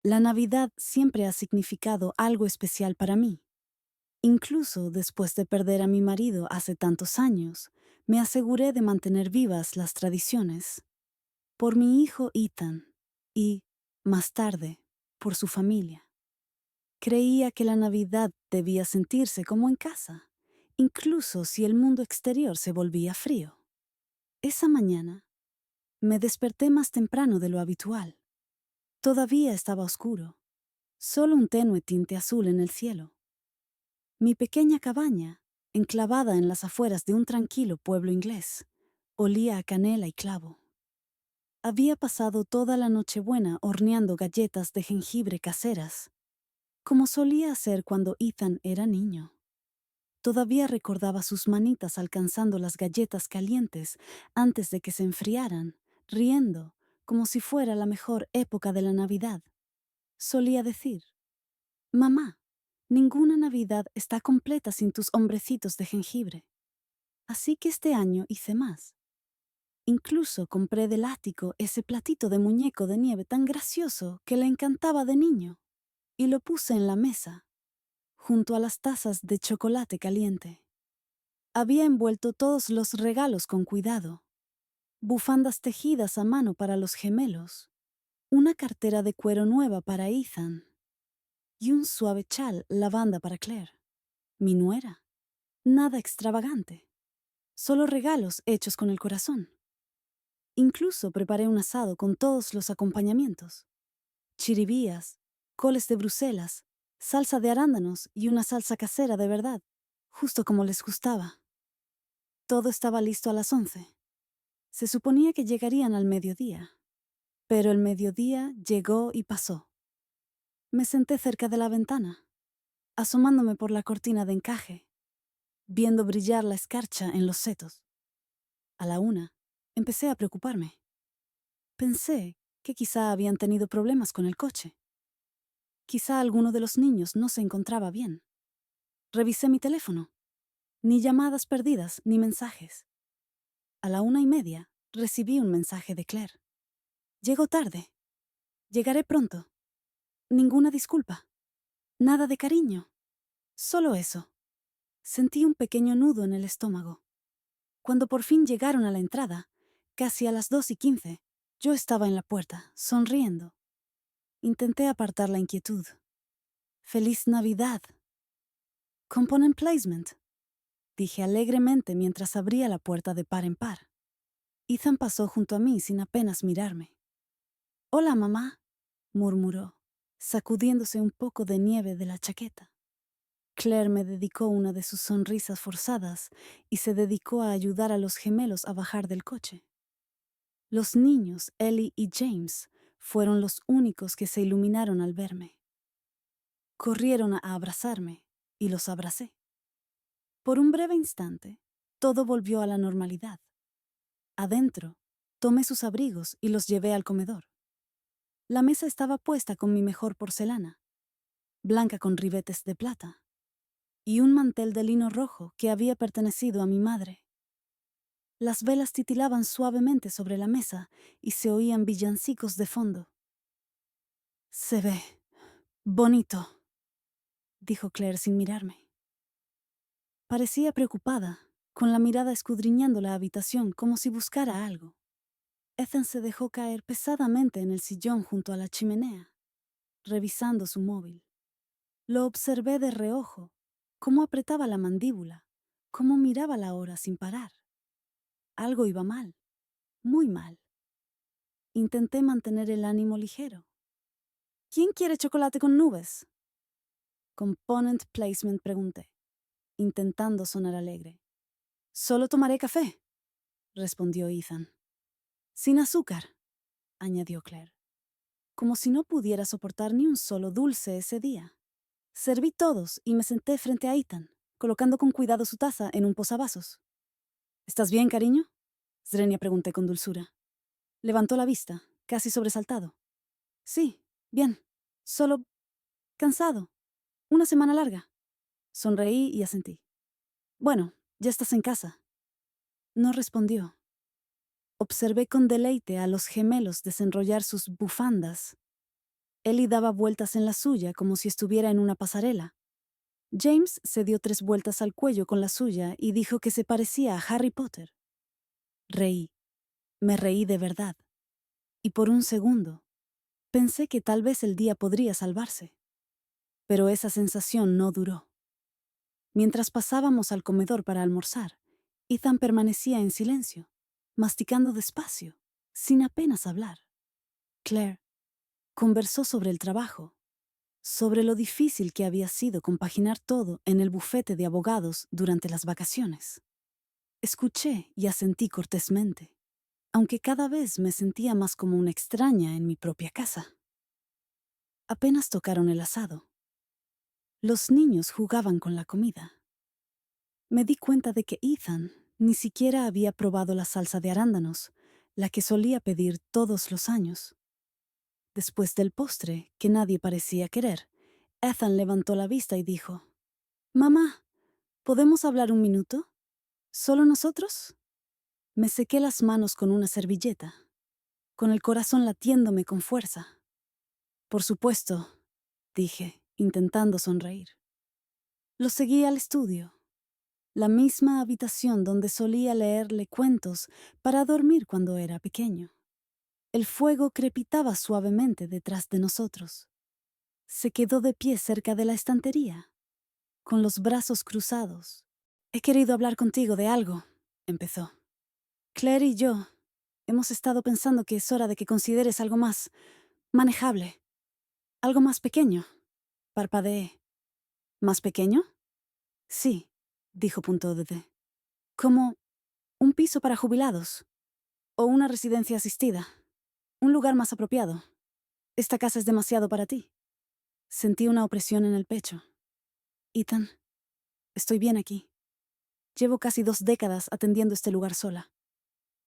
La Navidad siempre ha significado algo especial para mí. Incluso después de perder a mi marido hace tantos años, me aseguré de mantener vivas las tradiciones. Por mi hijo Ethan y, más tarde, por su familia. Creía que la Navidad debía sentirse como en casa, incluso si el mundo exterior se volvía frío. Esa mañana, me desperté más temprano de lo habitual. Todavía estaba oscuro, solo un tenue tinte azul en el cielo. Mi pequeña cabaña, enclavada en las afueras de un tranquilo pueblo inglés, olía a canela y clavo. Había pasado toda la Nochebuena horneando galletas de jengibre caseras, como solía hacer cuando Ethan era niño. Todavía recordaba sus manitas alcanzando las galletas calientes antes de que se enfriaran, riendo, como si fuera la mejor época de la Navidad. Solía decir: «Mamá, ninguna Navidad está completa sin tus hombrecitos de jengibre». Así que este año hice más. Incluso compré del ático ese platito de muñeco de nieve tan gracioso que le encantaba de niño, y lo puse en la mesa, junto a las tazas de chocolate caliente. Había envuelto todos los regalos con cuidado: bufandas tejidas a mano para los gemelos, una cartera de cuero nueva para Ethan y un suave chal lavanda para Claire, mi nuera. Nada extravagante, solo regalos hechos con el corazón. Incluso preparé un asado con todos los acompañamientos: chiribías, coles de Bruselas, salsa de arándanos y una salsa casera de verdad, justo como les gustaba. Todo estaba listo a las 11. Se suponía que llegarían al mediodía, pero el mediodía llegó y pasó. Me senté cerca de la ventana, asomándome por la cortina de encaje, viendo brillar la escarcha en los setos. A la 1, empecé a preocuparme. Pensé que quizá habían tenido problemas con el coche. Quizá alguno de los niños no se encontraba bien. Revisé mi teléfono. Ni llamadas perdidas, ni mensajes. A la 1:30 recibí un mensaje de Claire. Llego tarde. Llegaré pronto. Ninguna disculpa. Nada de cariño. Solo eso. Sentí un pequeño nudo en el estómago. Cuando por fin llegaron a la entrada, casi a las 2:15, yo estaba en la puerta, sonriendo. Intenté apartar la inquietud. «¡Feliz Navidad!». «Component placement», dije alegremente mientras abría la puerta de par en par. Ethan pasó junto a mí sin apenas mirarme. «Hola, mamá», murmuró, sacudiéndose un poco de nieve de la chaqueta. Claire me dedicó una de sus sonrisas forzadas y se dedicó a ayudar a los gemelos a bajar del coche. Los niños, Ellie y James, fueron los únicos que se iluminaron al verme. Corrieron a abrazarme y los abracé. Por un breve instante, todo volvió a la normalidad. Adentro, tomé sus abrigos y los llevé al comedor. La mesa estaba puesta con mi mejor porcelana, blanca con ribetes de plata, y un mantel de lino rojo que había pertenecido a mi madre. Las velas titilaban suavemente sobre la mesa y se oían villancicos de fondo. «Se ve bonito», dijo Claire sin mirarme. Parecía preocupada, con la mirada escudriñando la habitación como si buscara algo. Ethan se dejó caer pesadamente en el sillón junto a la chimenea, revisando su móvil. Lo observé de reojo, cómo apretaba la mandíbula, cómo miraba la hora sin parar. Algo iba mal, muy mal. Intenté mantener el ánimo ligero. «¿Quién quiere chocolate con nubes?». «Component placement», pregunté, intentando sonar alegre. «Solo tomaré café», respondió Ethan. «Sin azúcar», añadió Claire, como si no pudiera soportar ni un solo dulce ese día. Serví todos y me senté frente a Ethan, colocando con cuidado su taza en un posavasos. «¿Estás bien, cariño?», Srenia pregunté con dulzura. Levantó la vista, casi sobresaltado. «Sí, bien. Solo cansado. Una semana larga». Sonreí y asentí. «Bueno, ya estás en casa». No respondió. Observé con deleite a los gemelos desenrollar sus bufandas. Ellie daba vueltas en la suya como si estuviera en una pasarela. James se dio 3 vueltas al cuello con la suya y dijo que se parecía a Harry Potter. Reí. Me reí de verdad. Y por un segundo, pensé que tal vez el día podría salvarse. Pero esa sensación no duró. Mientras pasábamos al comedor para almorzar, Ethan permanecía en silencio, masticando despacio, sin apenas hablar. Claire conversó sobre el trabajo, sobre lo difícil que había sido compaginar todo en el bufete de abogados durante las vacaciones. Escuché y asentí cortésmente, aunque cada vez me sentía más como una extraña en mi propia casa. Apenas tocaron el asado. Los niños jugaban con la comida. Me di cuenta de que Ethan ni siquiera había probado la salsa de arándanos, la que solía pedir todos los años. Después del postre, que nadie parecía querer, Ethan levantó la vista y dijo: «Mamá, ¿podemos hablar un minuto? ¿Solo nosotros?» Me sequé las manos con una servilleta, con el corazón latiéndome con fuerza. «Por supuesto», dije, intentando sonreír. Lo seguí al estudio, la misma habitación donde solía leerle cuentos para dormir cuando era pequeño. El fuego crepitaba suavemente detrás de nosotros. Se quedó de pie cerca de la estantería, con los brazos cruzados. «He querido hablar contigo de algo», empezó. «Claire y yo hemos estado pensando que es hora de que consideres algo más manejable, algo más pequeño». Parpadeé. «¿Más pequeño?» «Sí», dijo punto de té. «Como un piso para jubilados, o una residencia asistida, un lugar más apropiado. Esta casa es demasiado para ti». Sentí una opresión en el pecho. «Ethan, estoy bien aquí. Llevo casi 2 décadas atendiendo este lugar sola.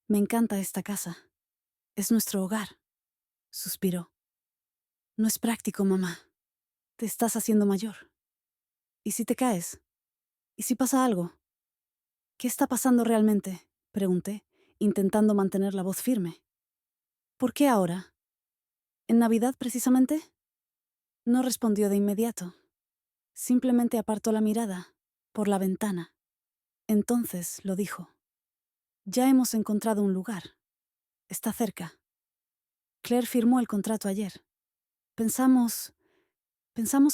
Me encanta esta casa. Es nuestro hogar», suspiró. «No es práctico, mamá. Te estás haciendo mayor. ¿Y si te caes? ¿Y si pasa algo?» «¿Qué está pasando realmente?», pregunté, intentando mantener la voz firme. «¿Por qué ahora? ¿En Navidad precisamente?» No respondió de inmediato. Simplemente apartó la mirada, por la ventana. Entonces lo dijo. «Ya hemos encontrado un lugar. Está cerca. Claire firmó el contrato ayer. Pensamos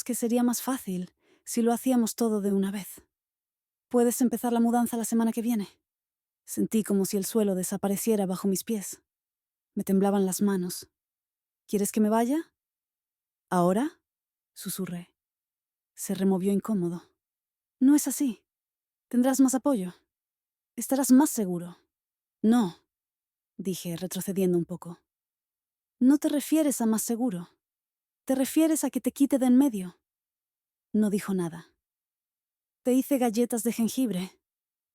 que sería más fácil si lo hacíamos todo de una vez. ¿Puedes empezar la mudanza la semana que viene?» Sentí como si el suelo desapareciera bajo mis pies. Me temblaban las manos. «¿Quieres que me vaya?» «¿Ahora?», susurré. Se removió incómodo. «No es así. Tendrás más apoyo. Estarás más seguro». «No», dije, retrocediendo un poco. «No te refieres a más seguro. Te refieres a que te quite de en medio». No dijo nada. «Te hice galletas de jengibre»,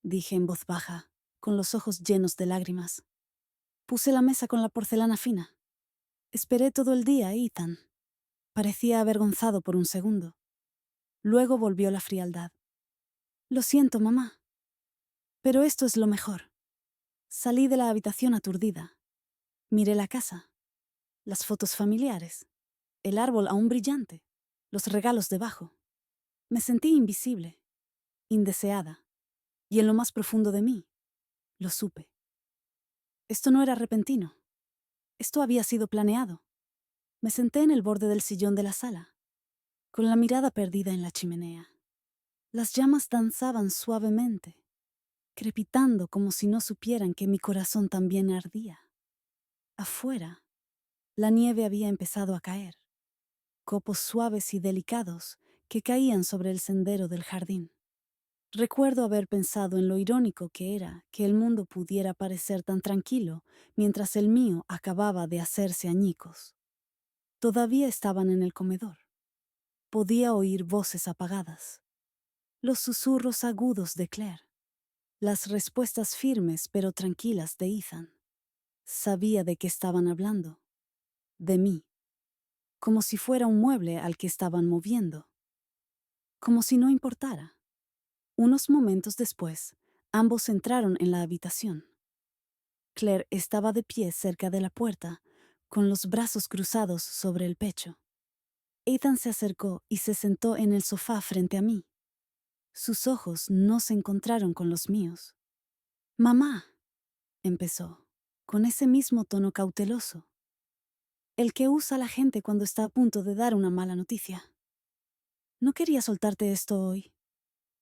dije en voz baja, con los ojos llenos de lágrimas. Puse la mesa con la porcelana fina. Esperé todo el día, Ethan. Parecía avergonzado por un segundo. Luego volvió la frialdad. «Lo siento, mamá. Pero esto es lo mejor». Salí de la habitación aturdida. Miré la casa, las fotos familiares, el árbol aún brillante, los regalos debajo. Me sentí invisible, indeseada, y en lo más profundo de mí, lo supe. Esto no era repentino. Esto había sido planeado. Me senté en el borde del sillón de la sala, con la mirada perdida en la chimenea. Las llamas danzaban suavemente, crepitando como si no supieran que mi corazón también ardía. Afuera, la nieve había empezado a caer, copos suaves y delicados que caían sobre el sendero del jardín. Recuerdo haber pensado en lo irónico que era que el mundo pudiera parecer tan tranquilo mientras el mío acababa de hacerse añicos. Todavía estaban en el comedor. Podía oír voces apagadas, los susurros agudos de Claire, las respuestas firmes pero tranquilas de Ethan. Sabía de qué estaban hablando. De mí. Como si fuera un mueble al que estaban moviendo. Como si no importara. Unos momentos después, ambos entraron en la habitación. Claire estaba de pie cerca de la puerta, con los brazos cruzados sobre el pecho. Ethan se acercó y se sentó en el sofá frente a mí. Sus ojos no se encontraron con los míos. Mamá, empezó, con ese mismo tono cauteloso, el que usa la gente cuando está a punto de dar una mala noticia. No quería soltarte esto hoy.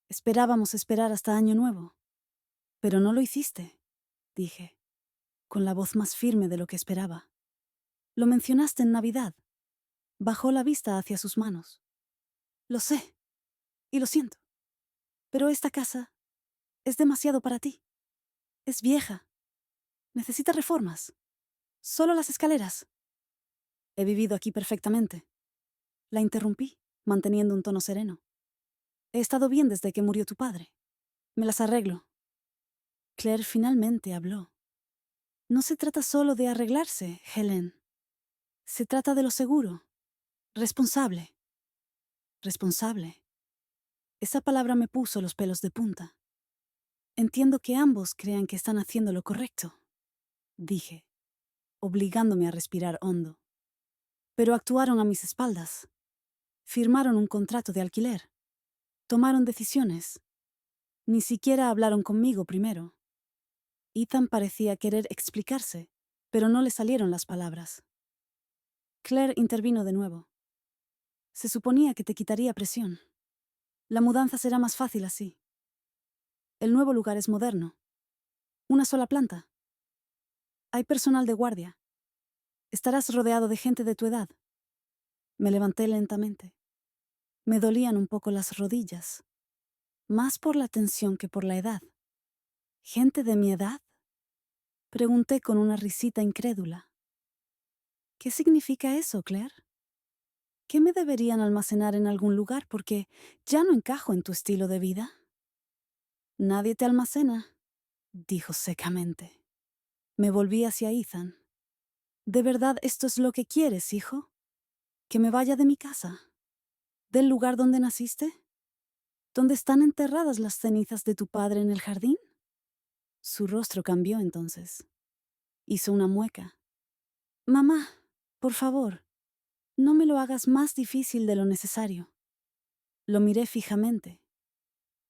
Esperábamos esperar hasta Año Nuevo. Pero no lo hiciste, dije, con la voz más firme de lo que esperaba. Lo mencionaste en Navidad. Bajó la vista hacia sus manos. Lo sé, y lo siento. Pero esta casa es demasiado para ti. Es vieja. Necesita reformas. Solo las escaleras. He vivido aquí perfectamente. La interrumpí, manteniendo un tono sereno. He estado bien desde que murió tu padre. Me las arreglo. Claire finalmente habló. No se trata solo de arreglarse, Helen. Se trata de lo seguro. Responsable. Responsable. Esa palabra me puso los pelos de punta. Entiendo que ambos crean que están haciendo lo correcto, dije, obligándome a respirar hondo. Pero actuaron a mis espaldas. Firmaron un contrato de alquiler. Tomaron decisiones. Ni siquiera hablaron conmigo primero. Ethan parecía querer explicarse, pero no le salieron las palabras. Claire intervino de nuevo. Se suponía que te quitaría presión. La mudanza será más fácil así. El nuevo lugar es moderno. Una sola planta. Hay personal de guardia. Estarás rodeado de gente de tu edad. Me levanté lentamente. Me dolían un poco las rodillas, más por la tensión que por la edad. ¿Gente de mi edad? Pregunté con una risita incrédula. ¿Qué significa eso, Claire? ¿Qué me deberían almacenar en algún lugar porque ya no encajo en tu estilo de vida? Nadie te almacena, dijo secamente. Me volví hacia Ethan. ¿De verdad esto es lo que quieres, hijo? ¿Que me vaya de mi casa? ¿Del lugar donde naciste? ¿Dónde están enterradas las cenizas de tu padre en el jardín? Su rostro cambió entonces. Hizo una mueca. Mamá, por favor, no me lo hagas más difícil de lo necesario. Lo miré fijamente,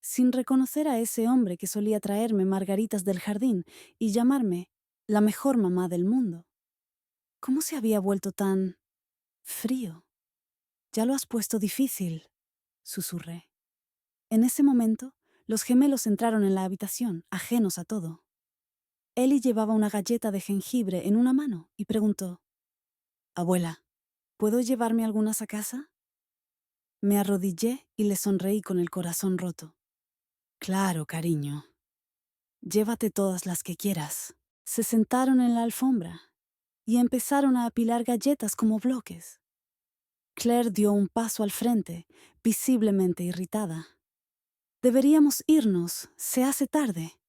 sin reconocer a ese hombre que solía traerme margaritas del jardín y llamarme la mejor mamá del mundo. ¿Cómo se había vuelto tan frío? Ya lo has puesto difícil, susurré. En ese momento, los gemelos entraron en la habitación, ajenos a todo. Ellie llevaba una galleta de jengibre en una mano y preguntó, «Abuela, ¿puedo llevarme algunas a casa?» Me arrodillé y le sonreí con el corazón roto. «Claro, cariño. Llévate todas las que quieras». Se sentaron en la alfombra y empezaron a apilar galletas como bloques. Claire dio un paso al frente, visiblemente irritada. «Deberíamos irnos, se hace tarde».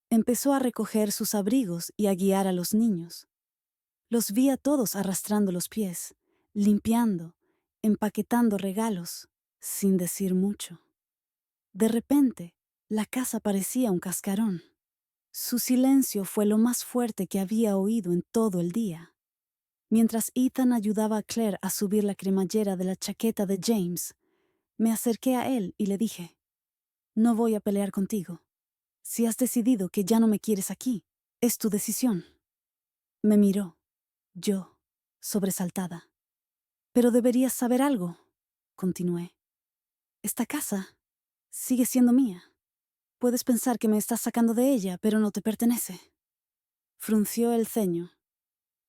Empezó a recoger sus abrigos y a guiar a los niños. Los vi a todos arrastrando los pies, limpiando, empaquetando regalos, sin decir mucho. De repente, la casa parecía un cascarón. Su silencio fue lo más fuerte que había oído en todo el día. Mientras Ethan ayudaba a Claire a subir la cremallera de la chaqueta de James, me acerqué a él y le dije, «No voy a pelear contigo. Si has decidido que ya no me quieres aquí, es tu decisión». Me miró, yo, sobresaltada. «Pero deberías saber algo», continué. «Esta casa sigue siendo mía. Puedes pensar que me estás sacando de ella, pero no te pertenece». Frunció el ceño.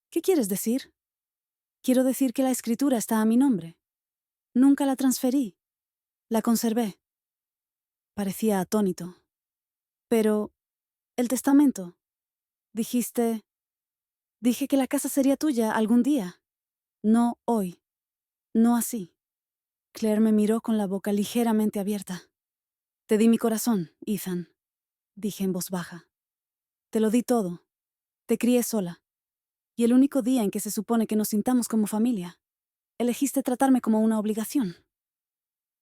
«¿Qué quieres decir?» «Quiero decir que la escritura está a mi nombre. Nunca la transferí. La conservé». Parecía atónito. «Pero, el testamento. Dijiste... Dije que la casa sería tuya algún día. No hoy. No así». Claire me miró con la boca ligeramente abierta. «Te di mi corazón, Ethan», dije en voz baja. «Te lo di todo. Te crié sola. Y el único día en que se supone que nos sintamos como familia, elegiste tratarme como una obligación».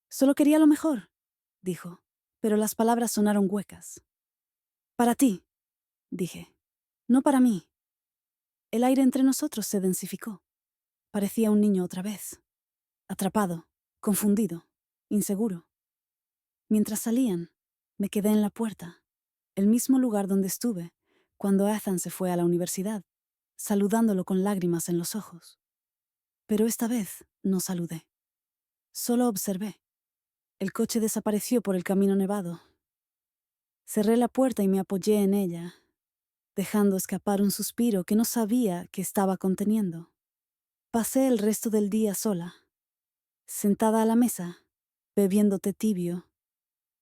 «Solo quería lo mejor», dijo, pero las palabras sonaron huecas. «Para ti», dije, «no para mí». El aire entre nosotros se densificó. Parecía un niño otra vez. atrapado, confundido, inseguro. Mientras salían, me quedé en la puerta, el mismo lugar donde estuve cuando Ethan se fue a la universidad, saludándolo con lágrimas en los ojos. Pero esta vez no saludé, solo observé. El coche desapareció por el camino nevado. Cerré la puerta y me apoyé en ella, dejando escapar un suspiro que no sabía que estaba conteniendo. Pasé el resto del día sola, sentada a la mesa, bebiendo té tibio,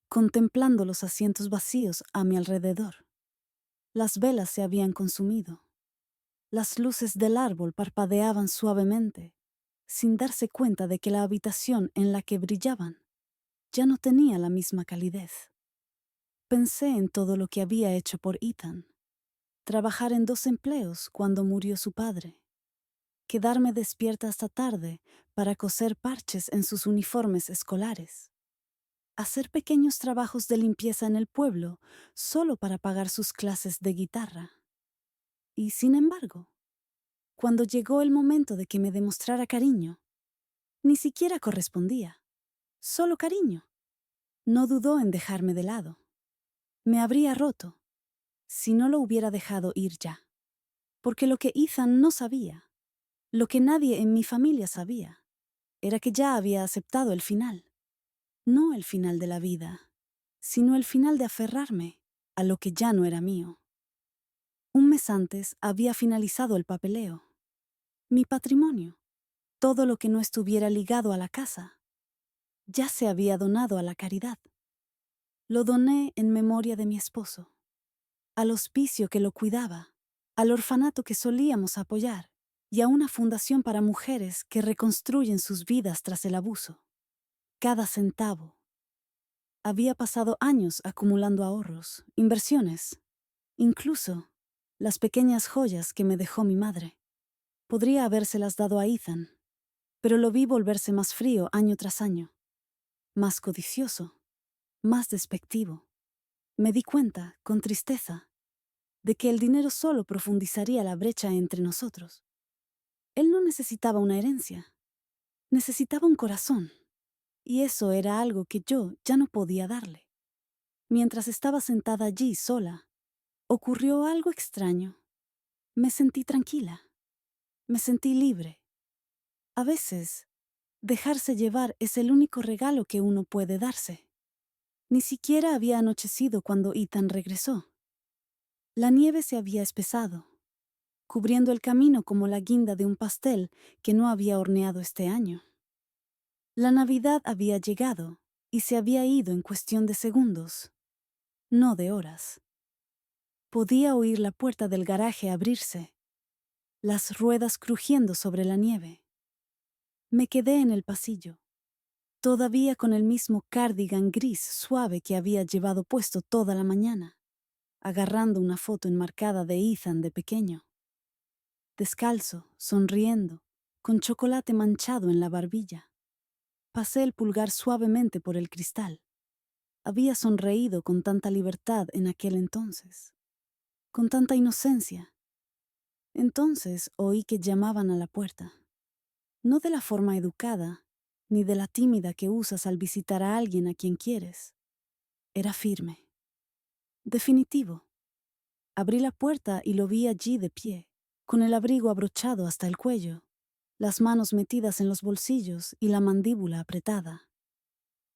contemplando los asientos vacíos a mi alrededor. Las velas se habían consumido. Las luces del árbol parpadeaban suavemente, sin darse cuenta de que la habitación en la que brillaban ya no tenía la misma calidez. Pensé en todo lo que había hecho por Ethan. Trabajar en 2 empleos cuando murió su padre. Quedarme despierta hasta tarde para coser parches en sus uniformes escolares. Hacer pequeños trabajos de limpieza en el pueblo solo para pagar sus clases de guitarra. Y sin embargo, cuando llegó el momento de que me demostrara cariño, ni siquiera correspondía. Solo cariño. No dudó en dejarme de lado. Me habría roto si no lo hubiera dejado ir ya. Porque lo que Ethan no sabía, lo que nadie en mi familia sabía, era que ya había aceptado el final. No el final de la vida, sino el final de aferrarme a lo que ya no era mío. Un mes antes había finalizado el papeleo. Mi patrimonio, todo lo que no estuviera ligado a la casa, ya se había donado a la caridad. Lo doné en memoria de mi esposo, al hospicio que lo cuidaba, al orfanato que solíamos apoyar y a una fundación para mujeres que reconstruyen sus vidas tras el abuso. Cada centavo. Había pasado años acumulando ahorros, inversiones, incluso las pequeñas joyas que me dejó mi madre. Podría habérselas dado a Ethan, pero lo vi volverse más frío año tras año, más codicioso, más despectivo. Me di cuenta, con tristeza, de que el dinero solo profundizaría la brecha entre nosotros. Él no necesitaba una herencia, necesitaba un corazón, y eso era algo que yo ya no podía darle. Mientras estaba sentada allí sola, ocurrió algo extraño. Me sentí tranquila, me sentí libre. A veces, dejarse llevar es el único regalo que uno puede darse. Ni siquiera había anochecido cuando Ethan regresó. La nieve se había espesado, cubriendo el camino como la guinda de un pastel que no había horneado este año. La Navidad había llegado y se había ido en cuestión de segundos, no de horas. Podía oír la puerta del garaje abrirse, las ruedas crujiendo sobre la nieve. Me quedé en el pasillo, todavía con el mismo cardigan gris suave que había llevado puesto toda la mañana, agarrando una foto enmarcada de Ethan de pequeño. Descalzo, sonriendo, con chocolate manchado en la barbilla. Pasé el pulgar suavemente por el cristal. Había sonreído con tanta libertad en aquel entonces, con tanta inocencia. Entonces oí que llamaban a la puerta. No de la forma educada, ni de la tímida que usas al visitar a alguien a quien quieres. Era firme. Definitivo. Abrí la puerta y lo vi allí de pie, con el abrigo abrochado hasta el cuello, las manos metidas en los bolsillos y la mandíbula apretada.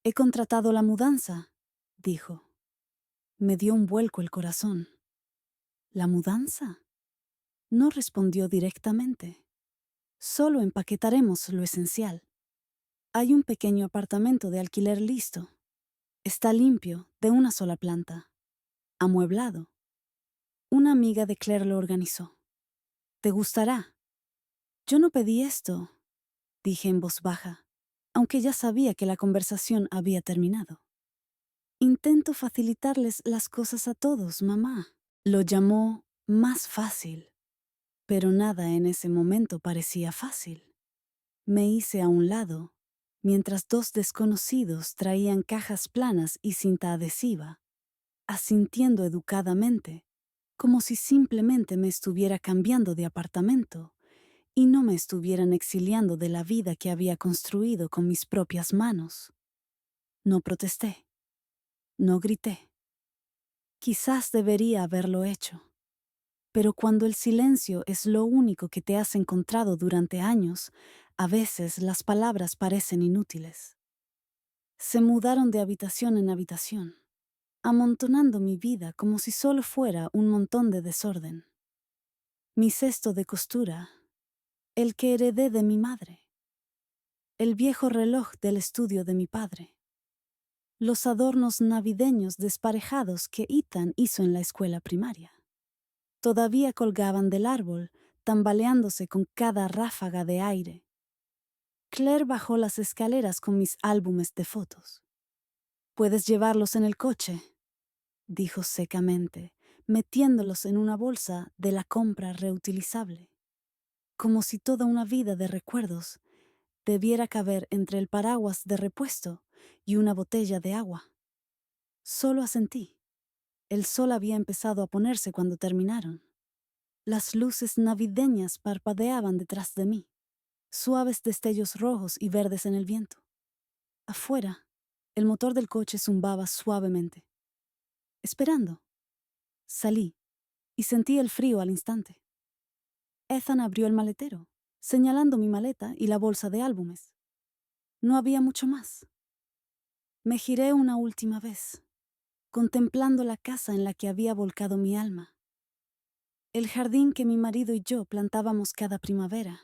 «He contratado la mudanza», dijo. Me dio un vuelco el corazón. ¿La mudanza? No respondió directamente. Solo empaquetaremos lo esencial. Hay un pequeño apartamento de alquiler listo. Está limpio, de una sola planta. Amueblado. Una amiga de Claire lo organizó. ¿Te gustará? Yo no pedí esto, dije en voz baja, aunque ya sabía que la conversación había terminado. Intento facilitarles las cosas a todos, mamá. Lo llamó más fácil, pero nada en ese momento parecía fácil. Me hice a un lado, mientras 2 desconocidos traían cajas planas y cinta adhesiva, asintiendo educadamente, como si simplemente me estuviera cambiando de apartamento, y no me estuvieran exiliando de la vida que había construido con mis propias manos. No protesté, no grité. Quizás debería haberlo hecho. Pero cuando el silencio es lo único que te has encontrado durante años, a veces las palabras parecen inútiles. Se mudaron de habitación en habitación, amontonando mi vida como si solo fuera un montón de desorden. Mi cesto de costura, el que heredé de mi madre, el viejo reloj del estudio de mi padre, los adornos navideños desparejados que Ethan hizo en la escuela primaria. Todavía colgaban del árbol, tambaleándose con cada ráfaga de aire. Claire bajó las escaleras con mis álbumes de fotos. «Puedes llevarlos en el coche», dijo secamente, metiéndolos en una bolsa de la compra reutilizable. Como si toda una vida de recuerdos debiera caber entre el paraguas de repuesto y una botella de agua. Solo asentí. El sol había empezado a ponerse cuando terminaron. Las luces navideñas parpadeaban detrás de mí, suaves destellos rojos y verdes en el viento. Afuera, el motor del coche zumbaba suavemente. Esperando. Salí y sentí el frío al instante. Ethan abrió el maletero, señalando mi maleta y la bolsa de álbumes. No había mucho más. Me giré una última vez, contemplando la casa en la que había volcado mi alma. El jardín que mi marido y yo plantábamos cada primavera.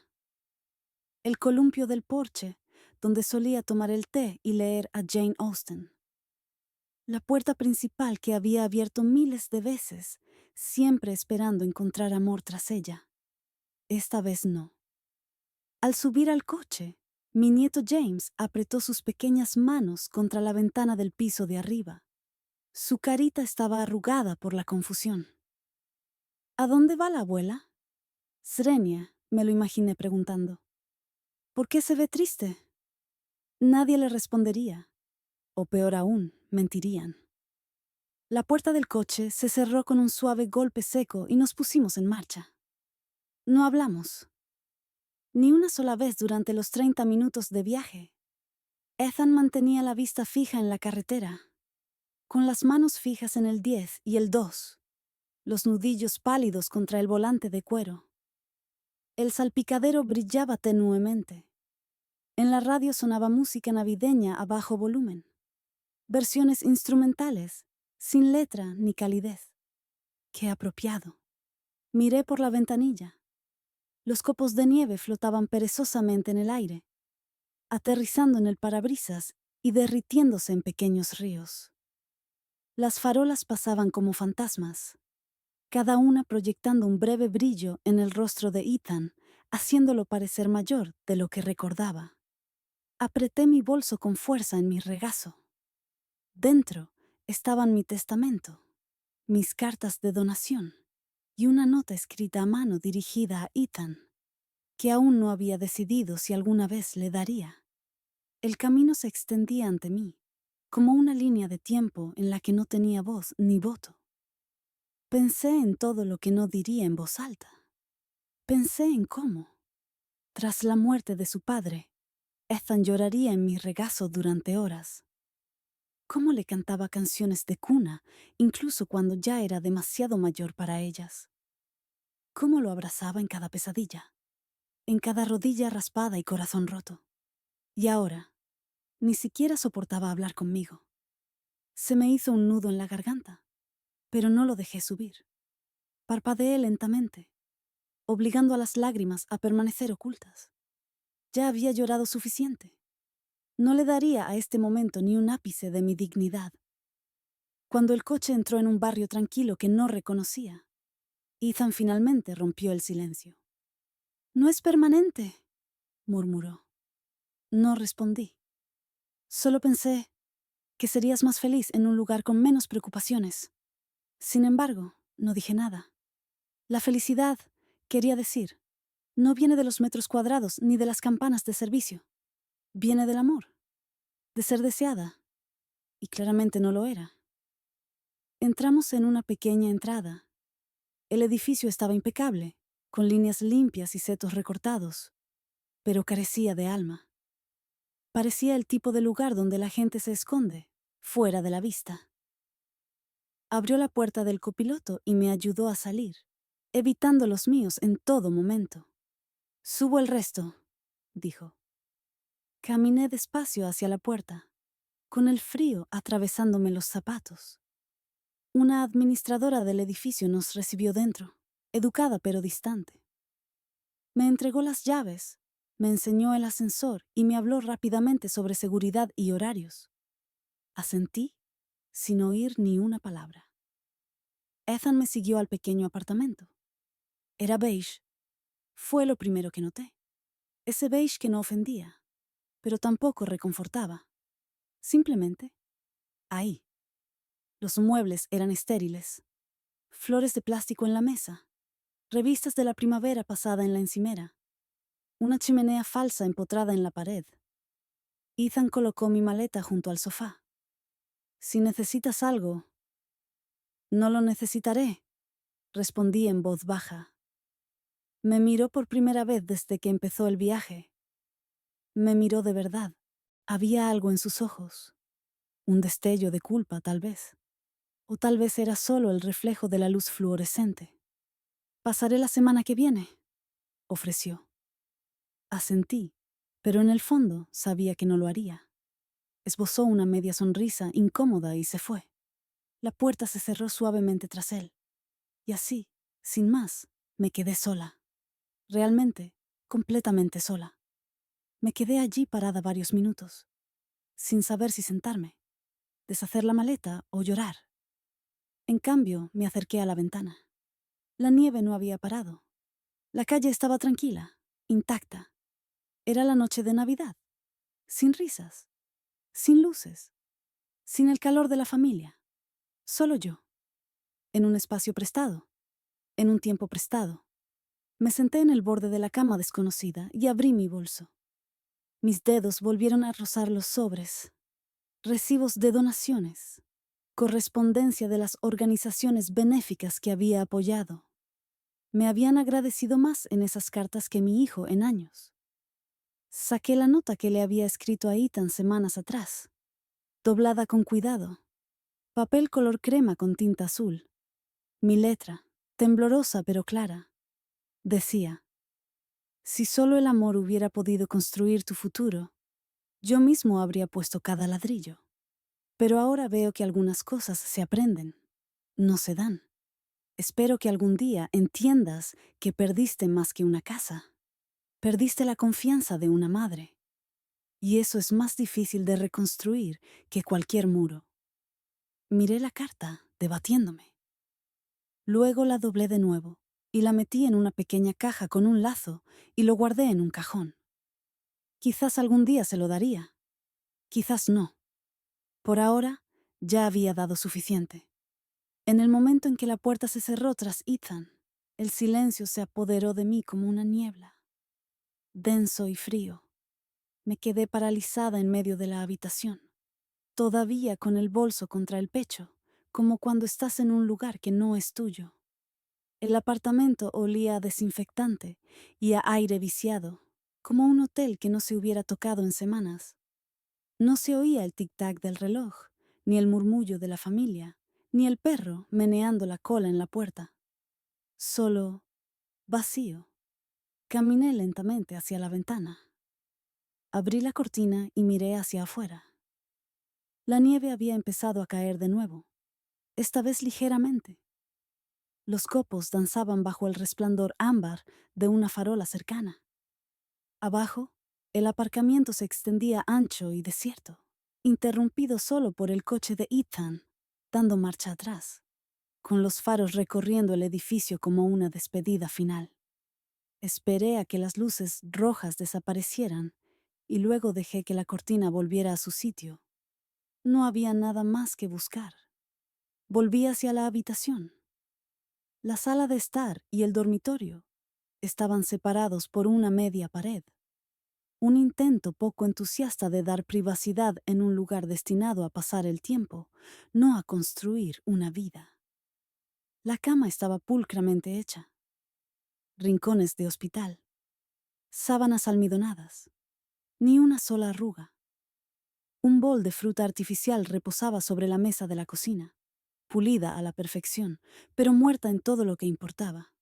El columpio del porche, donde solía tomar el té y leer a Jane Austen. La puerta principal que había abierto miles de veces, siempre esperando encontrar amor tras ella. Esta vez no. Al subir al coche, mi nieto James apretó sus pequeñas manos contra la ventana del piso de arriba. Su carita estaba arrugada por la confusión. ¿A dónde va la abuela? Srenia, me lo imaginé preguntando. ¿Por qué se ve triste? Nadie le respondería. O peor aún, mentirían. La puerta del coche se cerró con un suave golpe seco y nos pusimos en marcha. No hablamos. Ni una sola vez durante los 30 minutos de viaje. Ethan mantenía la vista fija en la carretera, con las manos fijas en el 10 y el 2, los nudillos pálidos contra el volante de cuero. El salpicadero brillaba tenuemente. En la radio sonaba música navideña a bajo volumen. Versiones instrumentales, sin letra ni calidez. ¡Qué apropiado! Miré por la ventanilla. Los copos de nieve flotaban perezosamente en el aire, aterrizando en el parabrisas y derritiéndose en pequeños ríos. Las farolas pasaban como fantasmas, cada una proyectando un breve brillo en el rostro de Ethan, haciéndolo parecer mayor de lo que recordaba. Apreté mi bolso con fuerza en mi regazo. Dentro estaban mi testamento, mis cartas de donación y una nota escrita a mano dirigida a Ethan, que aún no había decidido si alguna vez le daría. El camino se extendía ante mí, como una línea de tiempo en la que no tenía voz ni voto. Pensé en todo lo que no diría en voz alta. Pensé en cómo, tras la muerte de su padre, Ethan lloraría en mi regazo durante horas. Cómo le cantaba canciones de cuna, incluso cuando ya era demasiado mayor para ellas. Cómo lo abrazaba en cada pesadilla, en cada rodilla raspada y corazón roto. Y ahora, ni siquiera soportaba hablar conmigo. Se me hizo un nudo en la garganta, pero no lo dejé subir. Parpadeé lentamente, obligando a las lágrimas a permanecer ocultas. Ya había llorado suficiente. No le daría a este momento ni un ápice de mi dignidad. Cuando el coche entró en un barrio tranquilo que no reconocía, Ethan finalmente rompió el silencio. «No es permanente», murmuró. No respondí. Solo pensé que serías más feliz en un lugar con menos preocupaciones. Sin embargo, no dije nada. La felicidad, quería decir, no viene de los metros cuadrados ni de las campanas de servicio. Viene del amor, de ser deseada. Y claramente no lo era. Entramos en una pequeña entrada. El edificio estaba impecable, con líneas limpias y setos recortados, pero carecía de alma. Parecía el tipo de lugar donde la gente se esconde, fuera de la vista. Abrió la puerta del copiloto y me ayudó a salir, evitando los míos en todo momento. «Subo el resto», dijo. Caminé despacio hacia la puerta, con el frío atravesándome los zapatos. Una administradora del edificio nos recibió dentro, educada pero distante. Me entregó las llaves, me enseñó el ascensor y me habló rápidamente sobre seguridad y horarios. Asentí, sin oír ni una palabra. Ethan me siguió al pequeño apartamento. Era beige. Fue lo primero que noté. Ese beige que no ofendía, pero tampoco reconfortaba. Simplemente, ahí. Los muebles eran estériles. Flores de plástico en la mesa. Revistas de la primavera pasada en la encimera. Una chimenea falsa empotrada en la pared. Ethan colocó mi maleta junto al sofá. «Si necesitas algo...». «No lo necesitaré», respondí en voz baja. Me miró por primera vez desde que empezó el viaje. Me miró de verdad. Había algo en sus ojos. Un destello de culpa, tal vez. O tal vez era solo el reflejo de la luz fluorescente. «Pasaré la semana que viene», ofreció. Asentí, pero en el fondo sabía que no lo haría. Esbozó una media sonrisa incómoda y se fue. La puerta se cerró suavemente tras él. Y así, sin más, me quedé sola. Realmente, completamente sola. Me quedé allí parada varios minutos, sin saber si sentarme, deshacer la maleta o llorar. En cambio, me acerqué a la ventana. La nieve no había parado. La calle estaba tranquila, intacta. Era la noche de Navidad, sin risas, sin luces, sin el calor de la familia. Solo yo, en un espacio prestado, en un tiempo prestado. Me senté en el borde de la cama desconocida y abrí mi bolso. Mis dedos volvieron a rozar los sobres, recibos de donaciones, correspondencia de las organizaciones benéficas que había apoyado. Me habían agradecido más en esas cartas que mi hijo en años. Saqué la nota que le había escrito a Ethan semanas atrás, doblada con cuidado, papel color crema con tinta azul. Mi letra, temblorosa pero clara, decía: «Si solo el amor hubiera podido construir tu futuro, yo mismo habría puesto cada ladrillo. Pero ahora veo que algunas cosas se aprenden, no se dan. Espero que algún día entiendas que perdiste más que una casa. Perdiste la confianza de una madre. Y eso es más difícil de reconstruir que cualquier muro». Miré la carta, debatiéndome. Luego la doblé de nuevo y la metí en una pequeña caja con un lazo y lo guardé en un cajón. Quizás algún día se lo daría. Quizás no. Por ahora, ya había dado suficiente. En el momento en que la puerta se cerró tras Ethan, el silencio se apoderó de mí como una niebla, denso y frío. Me quedé paralizada en medio de la habitación, todavía con el bolso contra el pecho, como cuando estás en un lugar que no es tuyo. El apartamento olía a desinfectante y a aire viciado, como un hotel que no se hubiera tocado en semanas. No se oía el tic-tac del reloj, ni el murmullo de la familia, ni el perro meneando la cola en la puerta. Solo vacío. Caminé lentamente hacia la ventana. Abrí la cortina y miré hacia afuera. La nieve había empezado a caer de nuevo, esta vez ligeramente. Los copos danzaban bajo el resplandor ámbar de una farola cercana. Abajo, el aparcamiento se extendía ancho y desierto, interrumpido solo por el coche de Ethan, dando marcha atrás, con los faros recorriendo el edificio como una despedida final. Esperé a que las luces rojas desaparecieran y luego dejé que la cortina volviera a su sitio. No había nada más que buscar. Volví hacia la habitación. La sala de estar y el dormitorio estaban separados por una media pared. Un intento poco entusiasta de dar privacidad en un lugar destinado a pasar el tiempo, no a construir una vida. La cama estaba pulcramente hecha. rincones de hospital, sábanas almidonadas, ni una sola arruga. Un bol de fruta artificial reposaba sobre la mesa de la cocina, pulida a la perfección, pero muerta en todo lo que importaba.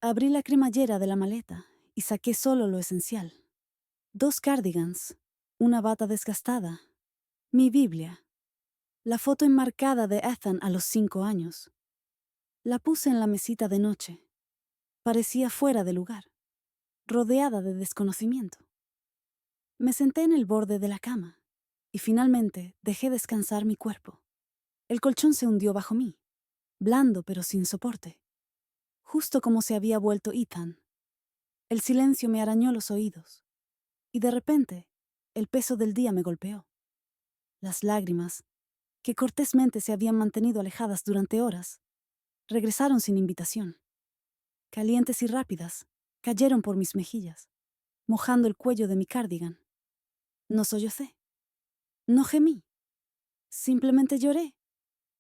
Abrí la cremallera de la maleta y saqué solo lo esencial. 2 cardigans, una bata desgastada, mi Biblia, la foto enmarcada de Ethan a los 5 años. La puse en la mesita de noche. Parecía fuera de lugar, rodeada de desconocimiento. Me senté en el borde de la cama y finalmente dejé descansar mi cuerpo. El colchón se hundió bajo mí, blando pero sin soporte, justo como se había vuelto Ethan. El silencio me arañó los oídos y de repente el peso del día me golpeó. Las lágrimas, que cortésmente se habían mantenido alejadas durante horas, regresaron sin invitación. Calientes y rápidas, cayeron por mis mejillas, mojando el cuello de mi cardigan. No sollocé, no gemí, simplemente lloré,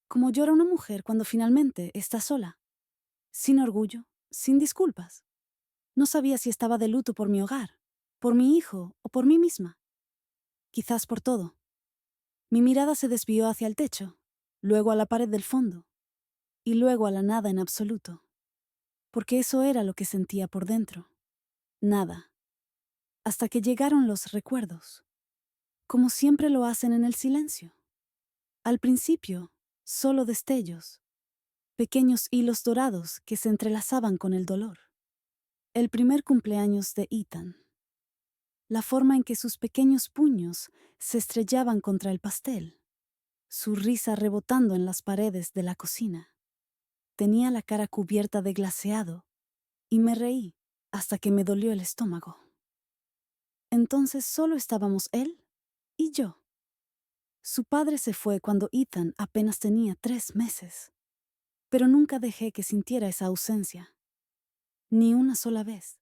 como llora una mujer cuando finalmente está sola, sin orgullo, sin disculpas. No sabía si estaba de luto por mi hogar, por mi hijo o por mí misma. Quizás por todo. Mi mirada se desvió hacia el techo, luego a la pared del fondo, y luego a la nada en absoluto, porque eso era lo que sentía por dentro. Nada. Hasta que llegaron los recuerdos, como siempre lo hacen en el silencio. Al principio, solo destellos, pequeños hilos dorados que se entrelazaban con el dolor. El primer cumpleaños de Ethan. La forma en que sus pequeños puños se estrellaban contra el pastel, su risa rebotando en las paredes de la cocina. Tenía la cara cubierta de glaseado y me reí hasta que me dolió el estómago. Entonces solo estábamos él y yo. Su padre se fue cuando Ethan apenas tenía 3 meses, pero nunca dejé que sintiera esa ausencia, ni una sola vez.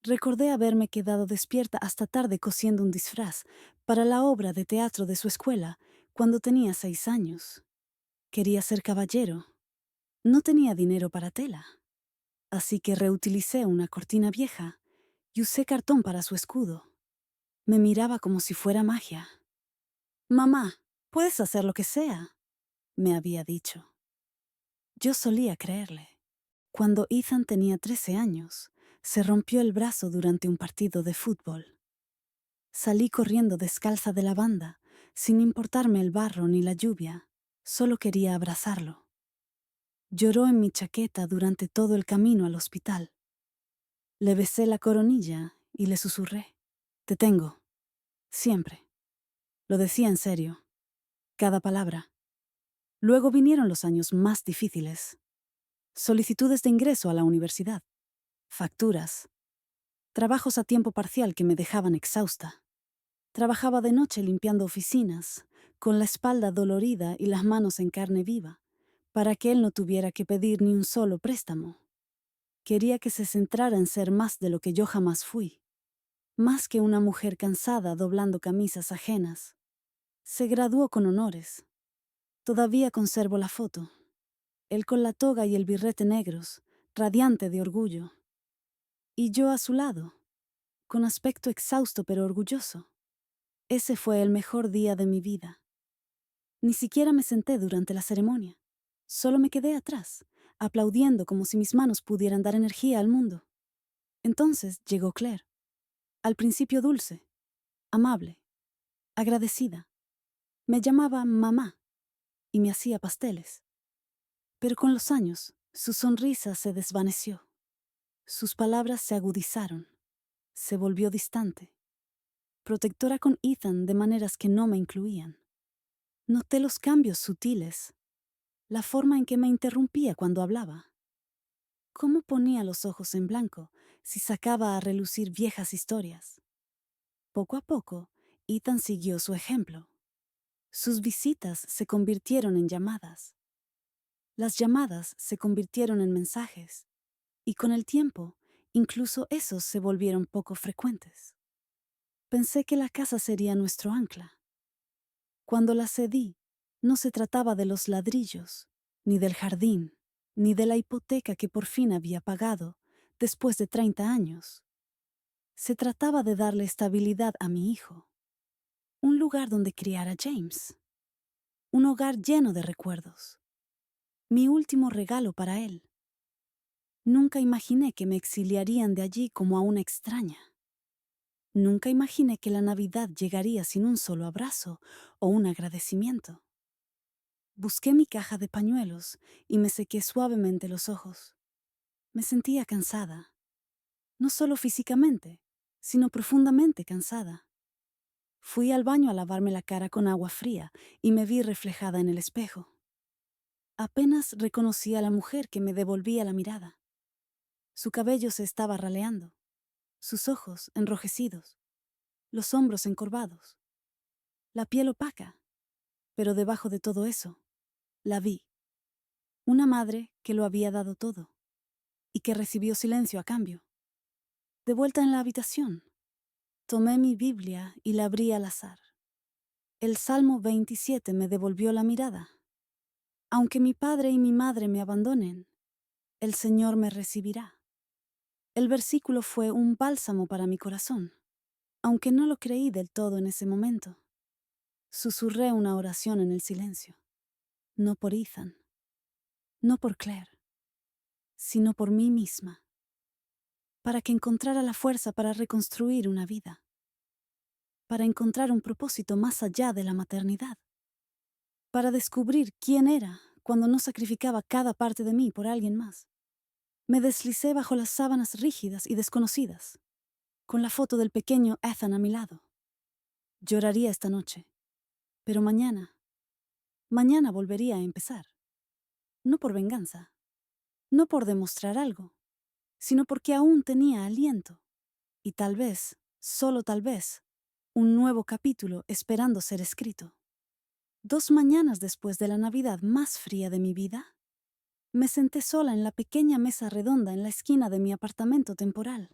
Recordé haberme quedado despierta hasta tarde cosiendo un disfraz para la obra de teatro de su escuela cuando tenía 6 años. Quería ser caballero. No tenía dinero para tela, así que reutilicé una cortina vieja y usé cartón para su escudo. Me miraba como si fuera magia. «Mamá, puedes hacer lo que sea», me había dicho. Yo solía creerle. Cuando Ethan tenía 13 años, se rompió el brazo durante un partido de fútbol. Salí corriendo descalza de la banda, sin importarme el barro ni la lluvia. Solo quería abrazarlo. Lloró en mi chaqueta durante todo el camino al hospital. Le besé la coronilla y le susurré: «Te tengo. Siempre». Lo decía en serio. Cada palabra. Luego vinieron los años más difíciles. Solicitudes de ingreso a la universidad. Facturas. Trabajos a tiempo parcial que me dejaban exhausta. Trabajaba de noche limpiando oficinas, con la espalda dolorida y las manos en carne viva, para que él no tuviera que pedir ni un solo préstamo. Quería que se centrara en ser más de lo que yo jamás fui. Más que una mujer cansada doblando camisas ajenas. Se graduó con honores. Todavía conservo la foto. Él con la toga y el birrete negros, radiante de orgullo. Y yo a su lado, con aspecto exhausto pero orgulloso. Ese fue el mejor día de mi vida. Ni siquiera me senté durante la ceremonia. Solo me quedé atrás, aplaudiendo como si mis manos pudieran dar energía al mundo. Entonces llegó Claire. Al principio dulce, amable, agradecida. Me llamaba mamá y me hacía pasteles. Pero con los años, su sonrisa se desvaneció. Sus palabras se agudizaron. Se volvió distante. Protectora con Ethan de maneras que no me incluían. Noté los cambios sutiles, la forma en que me interrumpía cuando hablaba. Cómo ponía los ojos en blanco si sacaba a relucir viejas historias. Poco a poco, Ethan siguió su ejemplo. Sus visitas se convirtieron en llamadas. Las llamadas se convirtieron en mensajes. Y con el tiempo, incluso esos se volvieron poco frecuentes. Pensé que la casa sería nuestro ancla. Cuando la cedí, no se trataba de los ladrillos, ni del jardín, ni de la hipoteca que por fin había pagado, después de 30 años. Se trataba de darle estabilidad a mi hijo, un lugar donde criar a James, un hogar lleno de recuerdos, mi último regalo para él. Nunca imaginé que me exiliarían de allí como a una extraña. Nunca imaginé que la Navidad llegaría sin un solo abrazo o un agradecimiento. Busqué mi caja de pañuelos y me sequé suavemente los ojos. Me sentía cansada, no solo físicamente, sino profundamente cansada. Fui al baño a lavarme la cara con agua fría y me vi reflejada en el espejo. Apenas reconocí a la mujer que me devolvía la mirada. Su cabello se estaba raleando, sus ojos enrojecidos, los hombros encorvados, la piel opaca, pero debajo de todo eso, la vi. Una madre que lo había dado todo y que recibió silencio a cambio. De vuelta en la habitación, tomé mi Biblia y la abrí al azar. El Salmo 27 me devolvió la mirada. Aunque mi padre y mi madre me abandonen, el Señor me recibirá. El versículo fue un bálsamo para mi corazón, aunque no lo creí del todo en ese momento. Susurré una oración en el silencio. No por Ethan, no por Claire, sino por mí misma, para que encontrara la fuerza para reconstruir una vida, para encontrar un propósito más allá de la maternidad, para descubrir quién era cuando no sacrificaba cada parte de mí por alguien más. Me deslicé bajo las sábanas rígidas y desconocidas, con la foto del pequeño Ethan a mi lado. Lloraría esta noche, pero mañana volvería a empezar. No por venganza, no por demostrar algo, sino porque aún tenía aliento, y tal vez, solo tal vez, un nuevo capítulo esperando ser escrito. 2 mañanas después de la Navidad más fría de mi vida, me senté sola en la pequeña mesa redonda en la esquina de mi apartamento temporal.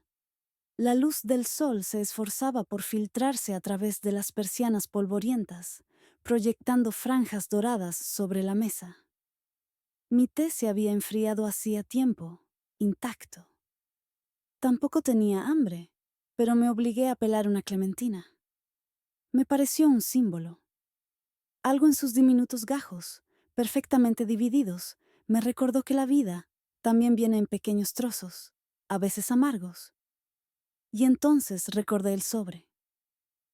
La luz del sol se esforzaba por filtrarse a través de las persianas polvorientas, proyectando franjas doradas sobre la mesa. Mi té se había enfriado hacía tiempo, intacto. Tampoco tenía hambre, pero me obligué a pelar una clementina. Me pareció un símbolo. Algo en sus diminutos gajos, perfectamente divididos, me recordó que la vida también viene en pequeños trozos, a veces amargos. Y entonces recordé el sobre.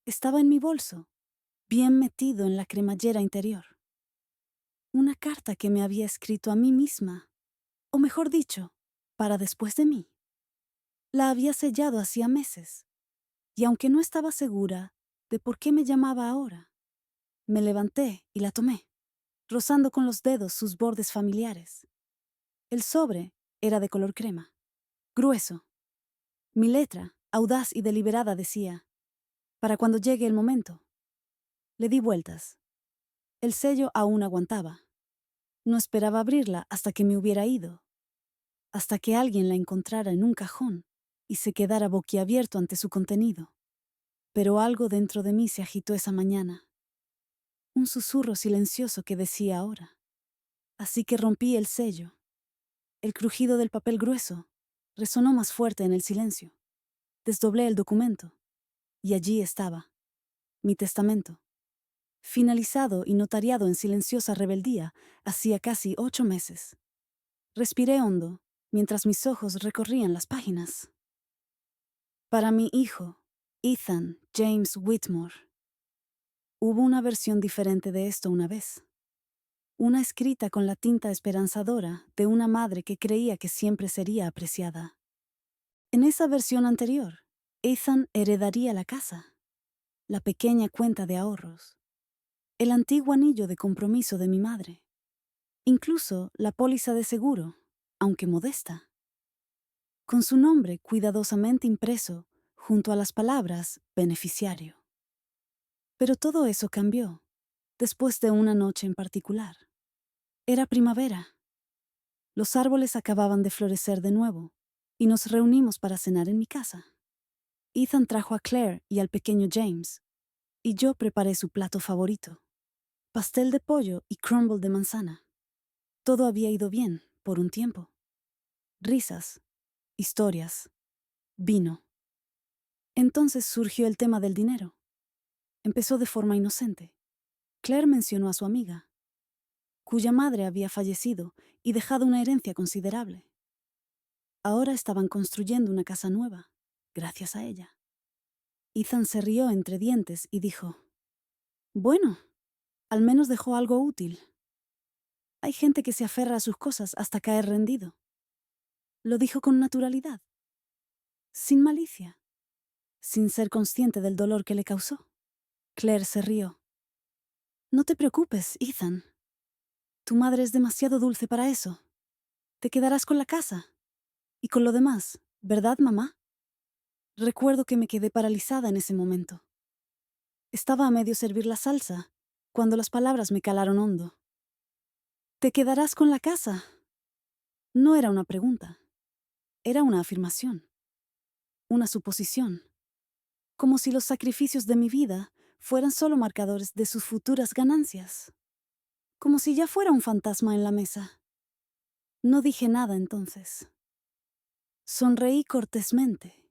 Estaba en mi bolso, bien metido en la cremallera interior. Una carta que me había escrito a mí misma, o mejor dicho, para después de mí. La había sellado hacía meses, y aunque no estaba segura de por qué me llamaba ahora, me levanté y la tomé, rozando con los dedos sus bordes familiares. El sobre era de color crema, grueso. Mi letra, audaz y deliberada, decía: para cuando llegue el momento. Le di vueltas. El sello aún aguantaba. No esperaba abrirla hasta que me hubiera ido, hasta que alguien la encontrara en un cajón y se quedara boquiabierto ante su contenido. Pero algo dentro de mí se agitó esa mañana. Un susurro silencioso que decía ahora. Así que rompí el sello. El crujido del papel grueso resonó más fuerte en el silencio. Desdoblé el documento. Y allí estaba, mi testamento. Finalizado y notariado en silenciosa rebeldía hacía casi 8 meses. Respiré hondo, mientras mis ojos recorrían las páginas. Para mi hijo, Ethan James Whitmore. Hubo una versión diferente de esto una vez. Una escrita con la tinta esperanzadora de una madre que creía que siempre sería apreciada. En esa versión anterior, Ethan heredaría la casa, la pequeña cuenta de ahorros, el antiguo anillo de compromiso de mi madre, incluso la póliza de seguro, aunque modesta, con su nombre cuidadosamente impreso junto a las palabras beneficiario. Pero todo eso cambió, después de una noche en particular. Era primavera. Los árboles acababan de florecer de nuevo, y nos reunimos para cenar en mi casa. Ethan trajo a Claire y al pequeño James, y yo preparé su plato favorito: pastel de pollo y crumble de manzana. Todo había ido bien, por un tiempo. Risas, historias, vino. Entonces surgió el tema del dinero. Empezó de forma inocente. Claire mencionó a su amiga, cuya madre había fallecido y dejado una herencia considerable. Ahora estaban construyendo una casa nueva, gracias a ella. Ethan se rió entre dientes y dijo, bueno, al menos dejó algo útil. Hay gente que se aferra a sus cosas hasta caer rendido. Lo dijo con naturalidad, sin malicia, sin ser consciente del dolor que le causó. Claire se rió. No te preocupes, Ethan. Tu madre es demasiado dulce para eso. Te quedarás con la casa. Y con lo demás, ¿verdad, mamá? Recuerdo que me quedé paralizada en ese momento. Estaba a medio servir la salsa, cuando las palabras me calaron hondo. ¿Te quedarás con la casa? No era una pregunta. Era una afirmación. Una suposición. Como si los sacrificios de mi vida fueran solo marcadores de sus futuras ganancias. Como si ya fuera un fantasma en la mesa. No dije nada entonces. Sonreí cortésmente.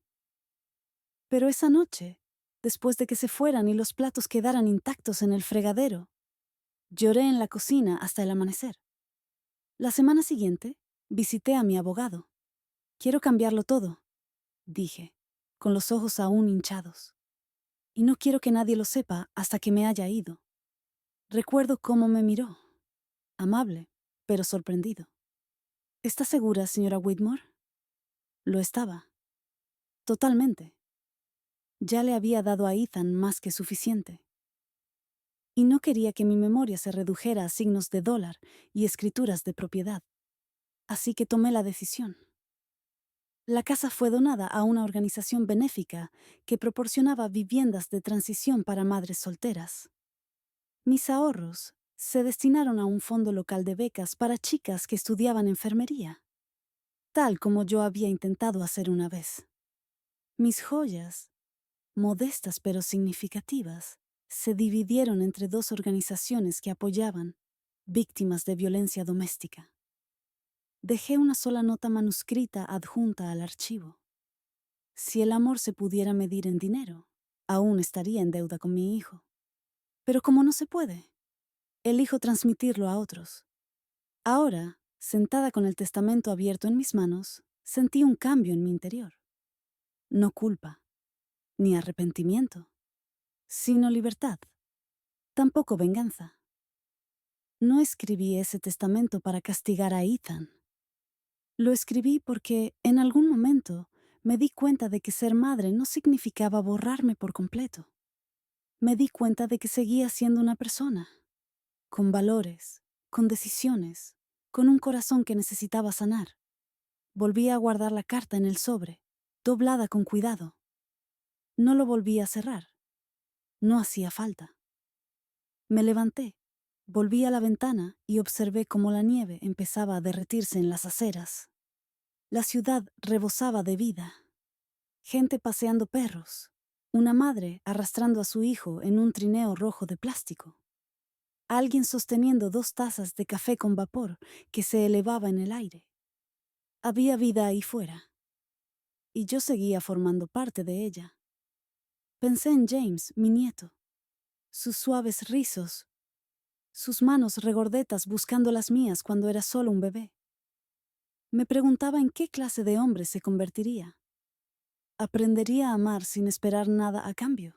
Pero esa noche, después de que se fueran y los platos quedaran intactos en el fregadero, lloré en la cocina hasta el amanecer. La semana siguiente, visité a mi abogado. Quiero cambiarlo todo, dije, con los ojos aún hinchados. Y no quiero que nadie lo sepa hasta que me haya ido. Recuerdo cómo me miró. Amable, pero sorprendido. ¿Está segura, señora Whitmore? Lo estaba. Totalmente. Ya le había dado a Ethan más que suficiente. Y no quería que mi memoria se redujera a signos de dólar y escrituras de propiedad. Así que tomé la decisión. La casa fue donada a una organización benéfica que proporcionaba viviendas de transición para madres solteras. Mis ahorros se destinaron a un fondo local de becas para chicas que estudiaban enfermería, tal como yo había intentado hacer una vez. Mis joyas, modestas pero significativas, se dividieron entre dos organizaciones que apoyaban víctimas de violencia doméstica. Dejé una sola nota manuscrita adjunta al archivo. Si el amor se pudiera medir en dinero, aún estaría en deuda con mi hijo. Pero como no se puede, elijo transmitirlo a otros. Ahora, sentada con el testamento abierto en mis manos, sentí un cambio en mi interior. No culpa, ni arrepentimiento, sino libertad. Tampoco venganza. No escribí ese testamento para castigar a Ethan. Lo escribí porque, en algún momento, me di cuenta de que ser madre no significaba borrarme por completo. Me di cuenta de que seguía siendo una persona, con valores, con decisiones, con un corazón que necesitaba sanar. Volví a guardar la carta en el sobre, doblada con cuidado. No lo volví a cerrar. No hacía falta. Me levanté, volví a la ventana y observé cómo la nieve empezaba a derretirse en las aceras. La ciudad rebosaba de vida. Gente paseando perros. Una madre arrastrando a su hijo en un trineo rojo de plástico. Alguien sosteniendo 2 tazas de café con vapor que se elevaba en el aire. Había vida ahí fuera. Y yo seguía formando parte de ella. Pensé en James, mi nieto. Sus suaves rizos. Sus manos regordetas buscando las mías cuando era solo un bebé. Me preguntaba en qué clase de hombre se convertiría. ¿Aprendería a amar sin esperar nada a cambio?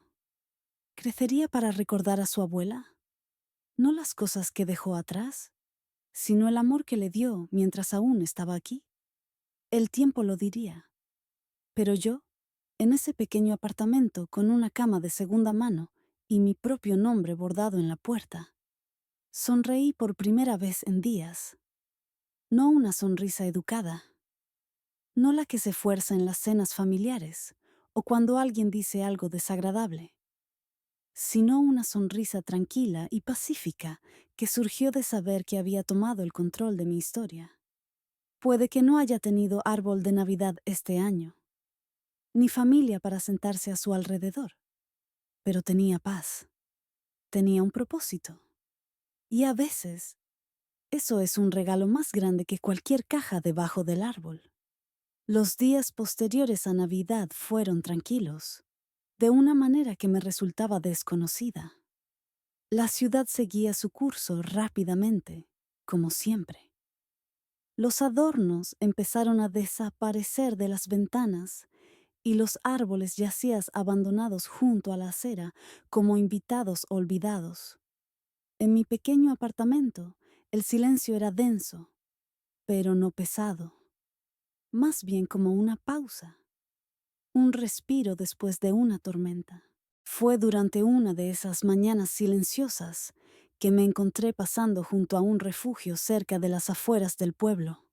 ¿Crecería para recordar a su abuela? No las cosas que dejó atrás, sino el amor que le dio mientras aún estaba aquí. El tiempo lo diría. Pero yo, en ese pequeño apartamento con una cama de segunda mano y mi propio nombre bordado en la puerta, sonreí por primera vez en días. No una sonrisa educada. No la que se fuerza en las cenas familiares o cuando alguien dice algo desagradable, sino una sonrisa tranquila y pacífica que surgió de saber que había tomado el control de mi historia. Puede que no haya tenido árbol de Navidad este año, ni familia para sentarse a su alrededor, pero tenía paz, tenía un propósito. Y a veces, eso es un regalo más grande que cualquier caja debajo del árbol. Los días posteriores a Navidad fueron tranquilos, de una manera que me resultaba desconocida. La ciudad seguía su curso rápidamente, como siempre. Los adornos empezaron a desaparecer de las ventanas y los árboles yacían abandonados junto a la acera como invitados olvidados. En mi pequeño apartamento, el silencio era denso, pero no pesado, más bien como una pausa, un respiro después de una tormenta. Fue durante una de esas mañanas silenciosas que me encontré pasando junto a un refugio cerca de las afueras del pueblo.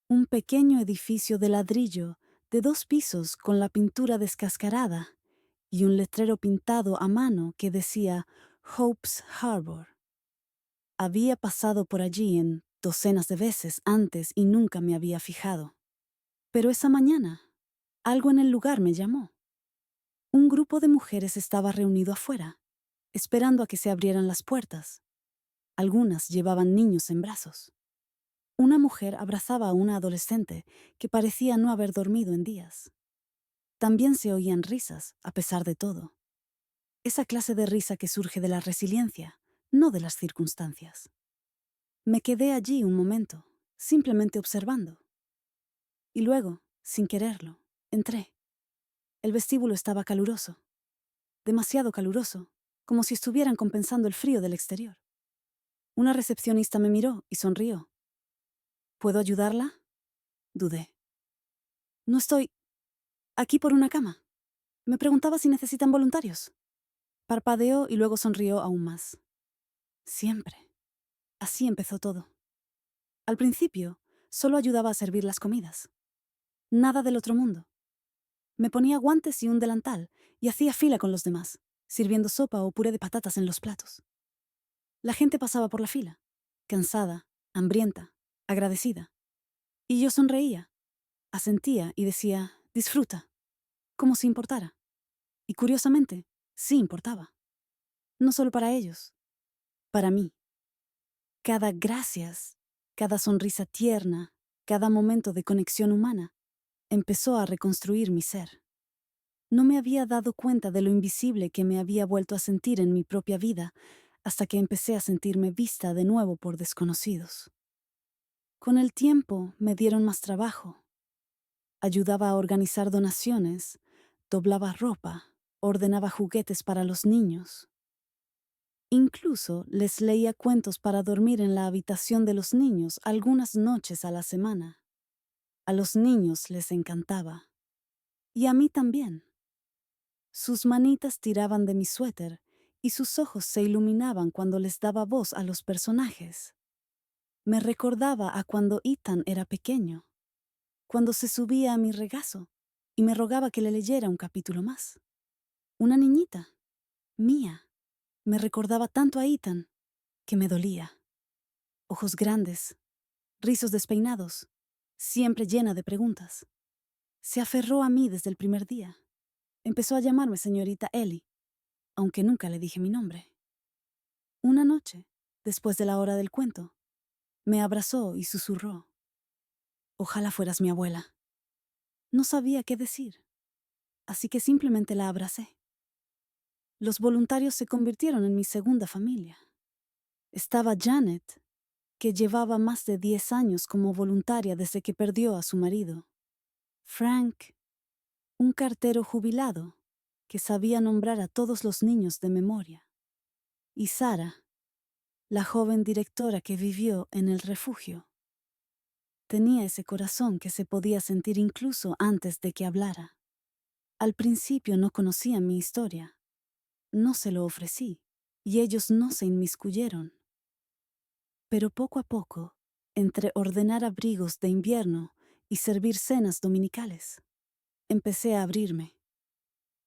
Un pequeño edificio de ladrillo de 2 pisos con la pintura descascarada y un letrero pintado a mano que decía Hope's Harbor. Había pasado por allí en docenas de veces antes y nunca me había fijado. Pero esa mañana, algo en el lugar me llamó. Un grupo de mujeres estaba reunido afuera, esperando a que se abrieran las puertas. Algunas llevaban niños en brazos. Una mujer abrazaba a una adolescente que parecía no haber dormido en días. También se oían risas, a pesar de todo. Esa clase de risa que surge de la resiliencia, no de las circunstancias. Me quedé allí un momento, simplemente observando. Y luego, sin quererlo, entré. El vestíbulo estaba caluroso, demasiado caluroso, como si estuvieran compensando el frío del exterior. Una recepcionista me miró y sonrió. ¿Puedo ayudarla? Dudé. No estoy aquí por una cama. Me preguntaba si necesitan voluntarios. Parpadeó y luego sonrió aún más. Siempre. Así empezó todo. Al principio, solo ayudaba a servir las comidas. Nada del otro mundo. Me ponía guantes y un delantal y hacía fila con los demás, sirviendo sopa o puré de patatas en los platos. La gente pasaba por la fila, cansada, hambrienta, agradecida. Y yo sonreía, asentía y decía, disfruta, como si importara. Y curiosamente, sí importaba. No solo para ellos, para mí. Cada gracias, cada sonrisa tierna, cada momento de conexión humana, empezó a reconstruir mi ser. No me había dado cuenta de lo invisible que me había vuelto a sentir en mi propia vida hasta que empecé a sentirme vista de nuevo por desconocidos. Con el tiempo me dieron más trabajo. Ayudaba a organizar donaciones, doblaba ropa, ordenaba juguetes para los niños. Incluso les leía cuentos para dormir en la habitación de los niños algunas noches a la semana. A los niños les encantaba. Y a mí también. Sus manitas tiraban de mi suéter y sus ojos se iluminaban cuando les daba voz a los personajes. Me recordaba a cuando Ethan era pequeño, cuando se subía a mi regazo y me rogaba que le leyera un capítulo más. Una niñita, mía, me recordaba tanto a Ethan que me dolía. Ojos grandes, rizos despeinados, siempre llena de preguntas. Se aferró a mí desde el primer día. Empezó a llamarme señorita Ellie, aunque nunca le dije mi nombre. Una noche, después de la hora del cuento, me abrazó y susurró, ojalá fueras mi abuela. No sabía qué decir, así que simplemente la abracé. Los voluntarios se convirtieron en mi segunda familia. Estaba Janet, que llevaba más de 10 años como voluntaria desde que perdió a su marido. Frank, un cartero jubilado, que sabía nombrar a todos los niños de memoria. Y Sara, la joven directora que vivió en el refugio. Tenía ese corazón que se podía sentir incluso antes de que hablara. Al principio no conocían mi historia. No se lo ofrecí, y ellos no se inmiscuyeron. Pero poco a poco, entre ordenar abrigos de invierno y servir cenas dominicales, empecé a abrirme.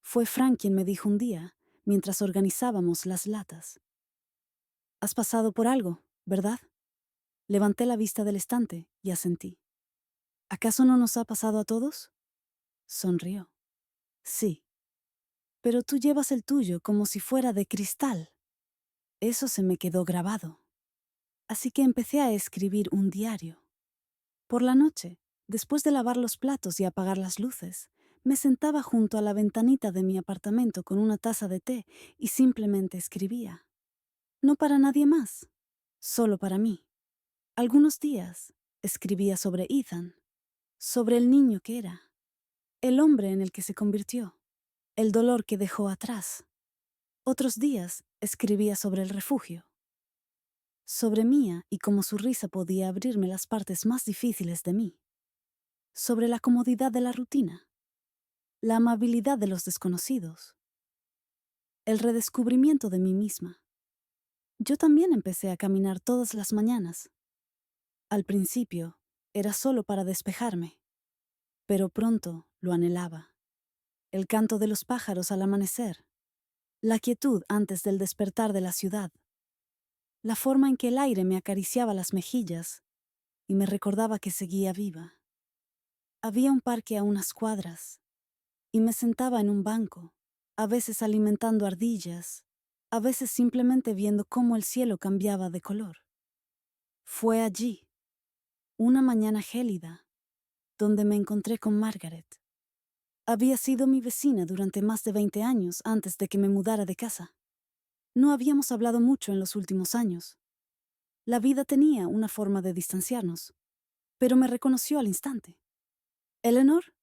Fue Frank quien me dijo un día, mientras organizábamos las latas. Has pasado por algo, ¿verdad? Levanté la vista del estante y asentí. ¿Acaso no nos ha pasado a todos? Sonrió. Sí, pero tú llevas el tuyo como si fuera de cristal. Eso se me quedó grabado. Así que empecé a escribir un diario. Por la noche, Después de lavar los platos y apagar las luces, me sentaba junto a la ventanita de mi apartamento con una taza de té y simplemente escribía. No para nadie más, solo para mí. Algunos días escribía sobre Ethan, sobre el niño que era, el hombre en el que se convirtió, el dolor que dejó atrás. Otros días escribía sobre el refugio, sobre Mía y cómo su risa podía abrirme las partes más difíciles de mí, sobre la comodidad de la rutina, la amabilidad de los desconocidos, el redescubrimiento de mí misma. Yo también empecé a caminar todas las mañanas. Al principio era solo para despejarme, pero pronto lo anhelaba. El canto de los pájaros al amanecer, la quietud antes del despertar de la ciudad, la forma en que el aire me acariciaba las mejillas y me recordaba que seguía viva. Había un parque a unas cuadras y me sentaba en un banco, a veces alimentando ardillas, a veces simplemente viendo cómo el cielo cambiaba de color. Fue allí, una mañana gélida, donde me encontré con Margaret. Había sido mi vecina durante más de 20 años antes de que me mudara de casa. No habíamos hablado mucho en los últimos años. La vida tenía una forma de distanciarnos, pero me reconoció al instante. «Eleanor,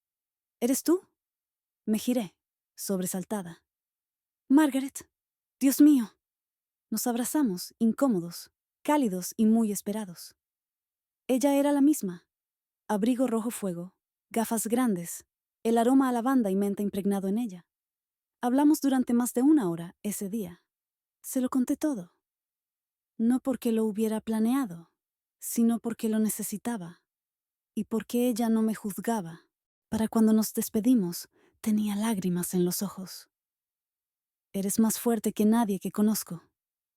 ¿eres tú?» Me giré, sobresaltada. «Margaret, Dios mío». Nos abrazamos, incómodos, cálidos y muy esperados. Ella era la misma. Abrigo rojo fuego, gafas grandes, el aroma a lavanda y menta impregnado en ella. Hablamos durante más de 1 hora ese día. Se lo conté todo. No porque lo hubiera planeado, sino porque lo necesitaba. Y porque ella no me juzgaba. Para cuando nos despedimos, tenía lágrimas en los ojos. «Eres más fuerte que nadie que conozco»,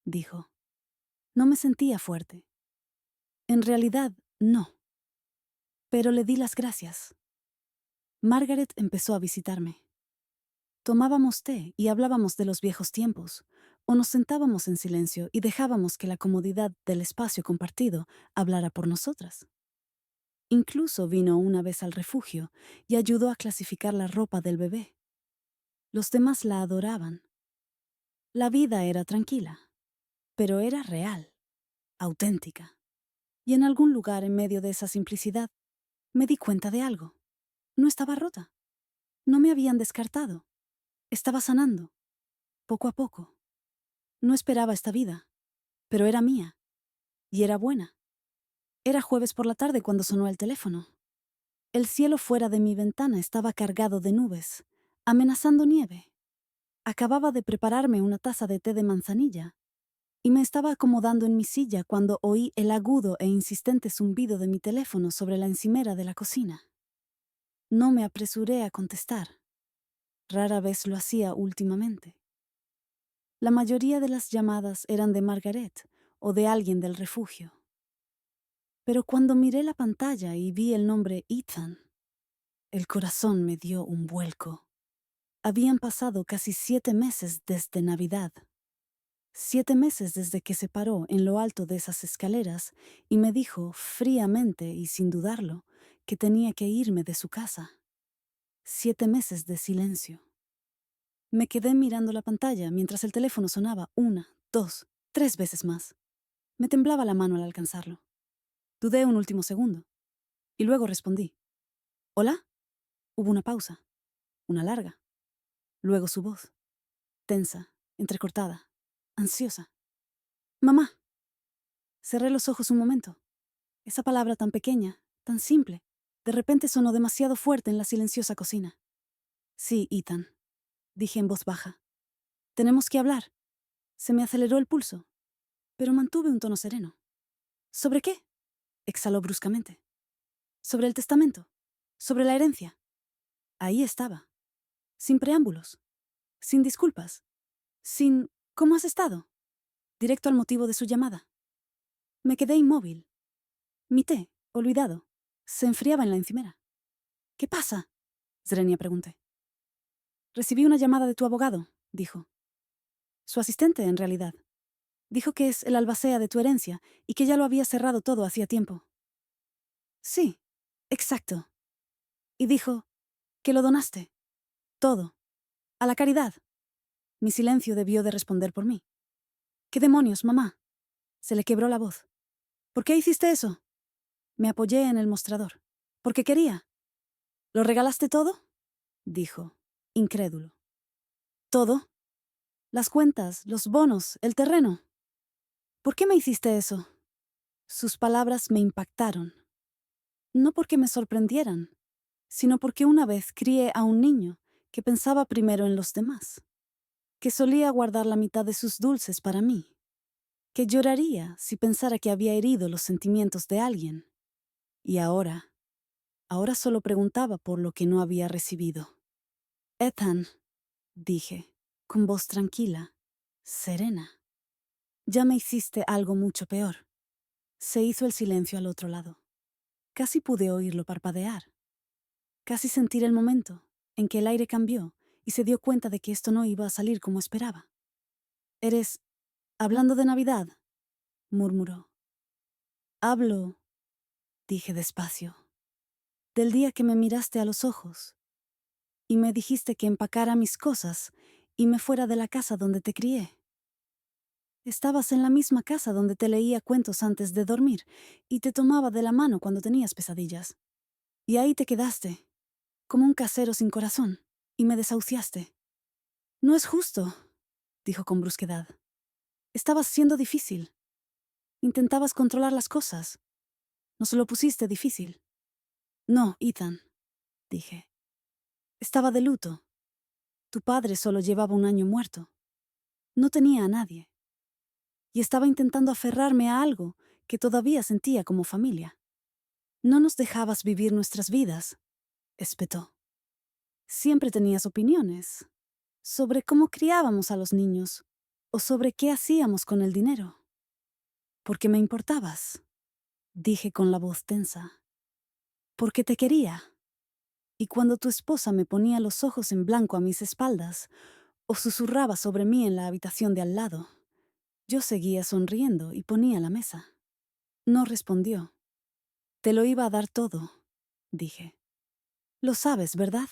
dijo. No me sentía fuerte. En realidad, no. Pero le di las gracias. Margaret empezó a visitarme. Tomábamos té y hablábamos de los viejos tiempos, o nos sentábamos en silencio y dejábamos que la comodidad del espacio compartido hablara por nosotras. Incluso vino una vez al refugio y ayudó a clasificar la ropa del bebé. Los demás la adoraban. La vida era tranquila, pero era real, auténtica. Y en algún lugar en medio de esa simplicidad, me di cuenta de algo. No estaba rota. No me habían descartado. Estaba sanando, poco a poco. No esperaba esta vida, pero era mía. Y era buena. Era jueves por la tarde cuando sonó el teléfono. El cielo fuera de mi ventana estaba cargado de nubes, amenazando nieve. Acababa de prepararme una taza de té de manzanilla y me estaba acomodando en mi silla cuando oí el agudo e insistente zumbido de mi teléfono sobre la encimera de la cocina. No me apresuré a contestar. Rara vez lo hacía últimamente. La mayoría de las llamadas eran de Margaret o de alguien del refugio. Pero cuando miré la pantalla y vi el nombre Ethan, el corazón me dio un vuelco. Habían pasado casi 7 meses desde Navidad. 7 meses desde que se paró en lo alto de esas escaleras y me dijo fríamente y sin dudarlo que tenía que irme de su casa. 7 meses de silencio. Me quedé mirando la pantalla mientras el teléfono sonaba 1, 2, 3 veces más. Me temblaba la mano al alcanzarlo. Dudé un último segundo y luego respondí. «¿Hola?» Hubo una pausa, una larga. Luego su voz, tensa, entrecortada, ansiosa. «Mamá». Cerré los ojos un momento. Esa palabra tan pequeña, tan simple, de repente sonó demasiado fuerte en la silenciosa cocina. «Sí, Ethan», dije en voz baja. «Tenemos que hablar». Se me aceleró el pulso, pero mantuve un tono sereno. «¿Sobre qué?», exhaló bruscamente. «Sobre el testamento. Sobre la herencia». Ahí estaba. Sin preámbulos. Sin disculpas. Sin «¿Cómo has estado?». Directo al motivo de su llamada. Me quedé inmóvil. Mi té, olvidado, se enfriaba en la encimera. «¿Qué pasa?», Zrenia pregunté. «Recibí una llamada de tu abogado», dijo. «Su asistente, en realidad. Dijo que es el albacea de tu herencia y que ya lo había cerrado todo hacía tiempo». «Sí», Exacto. Y dijo que lo donaste. Todo. A la caridad. Mi silencio debió de responder por mí. ¿Qué demonios, mamá? Se le quebró la voz. ¿Por qué hiciste eso? Me apoyé en el mostrador. Porque quería. ¿Lo regalaste todo? Dijo, incrédulo. ¿Todo? Las cuentas, los bonos, el terreno. ¿Por qué me hiciste eso? Sus palabras me impactaron. No porque me sorprendieran, sino porque una vez crié a un niño que pensaba primero en los demás, que solía guardar la mitad de sus dulces para mí, que lloraría si pensara que había herido los sentimientos de alguien. Y ahora solo preguntaba por lo que no había recibido. Ethan, dije, con voz tranquila, serena. Ya me hiciste algo mucho peor. Se hizo el silencio al otro lado. Casi pude oírlo parpadear. Casi sentir el momento en que el aire cambió y se dio cuenta de que esto no iba a salir como esperaba. Eres... hablando de Navidad, murmuró. Hablo, dije despacio, del día que me miraste a los ojos y me dijiste que empacara mis cosas y me fuera de la casa donde te crié. Estabas en la misma casa donde te leía cuentos antes de dormir y te tomaba de la mano cuando tenías pesadillas. Y ahí te quedaste, como un casero sin corazón, y me desahuciaste. No es justo, dijo con brusquedad. Estabas siendo difícil. Intentabas controlar las cosas. Nos lo pusiste difícil. No, Ethan, dije. Estaba de luto. Tu padre solo llevaba un año muerto. No tenía a nadie. Y estaba intentando aferrarme a algo que todavía sentía como familia. No nos dejabas vivir nuestras vidas, espetó. Siempre tenías opiniones sobre cómo criábamos a los niños o sobre qué hacíamos con el dinero. Porque me importabas, dije con la voz tensa. Porque te quería. Y cuando tu esposa me ponía los ojos en blanco a mis espaldas o susurraba sobre mí en la habitación de al lado, yo seguía sonriendo y ponía la mesa. No respondió. Te lo iba a dar todo, dije. Lo sabes, ¿verdad?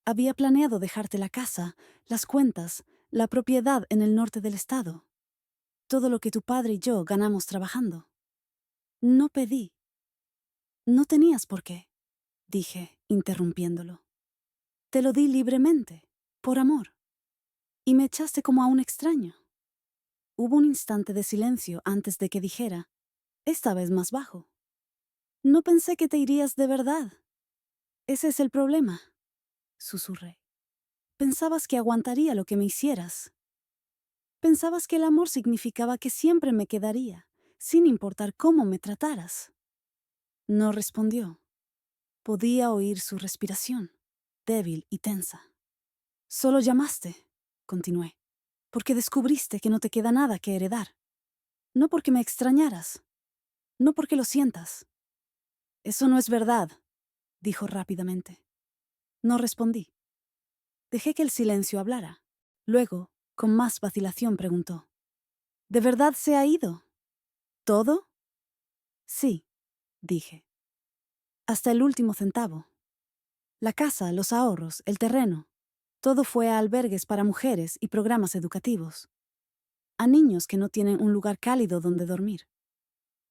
Había planeado dejarte la casa, las cuentas, la propiedad en el norte del estado. Todo lo que tu padre y yo ganamos trabajando. No pedí. No tenías por qué, dije, interrumpiéndolo. Te lo di libremente, por amor. Y me echaste como a un extraño. Hubo un instante de silencio antes de que dijera, esta vez más bajo. No pensé que te irías de verdad. Ese es el problema, susurré. Pensabas que aguantaría lo que me hicieras. Pensabas que el amor significaba que siempre me quedaría, sin importar cómo me trataras. No respondió. Podía oír su respiración, débil y tensa. Solo llamaste, continué, porque descubriste que no te queda nada que heredar. No porque me extrañaras, no porque lo sientas. Eso no es verdad, dijo rápidamente. No respondí. Dejé que el silencio hablara. Luego, con más vacilación, preguntó. ¿De verdad se ha ido? ¿Todo? Sí, dije. Hasta el último centavo. La casa, los ahorros, el terreno. Todo fue a albergues para mujeres y programas educativos. A niños que no tienen un lugar cálido donde dormir.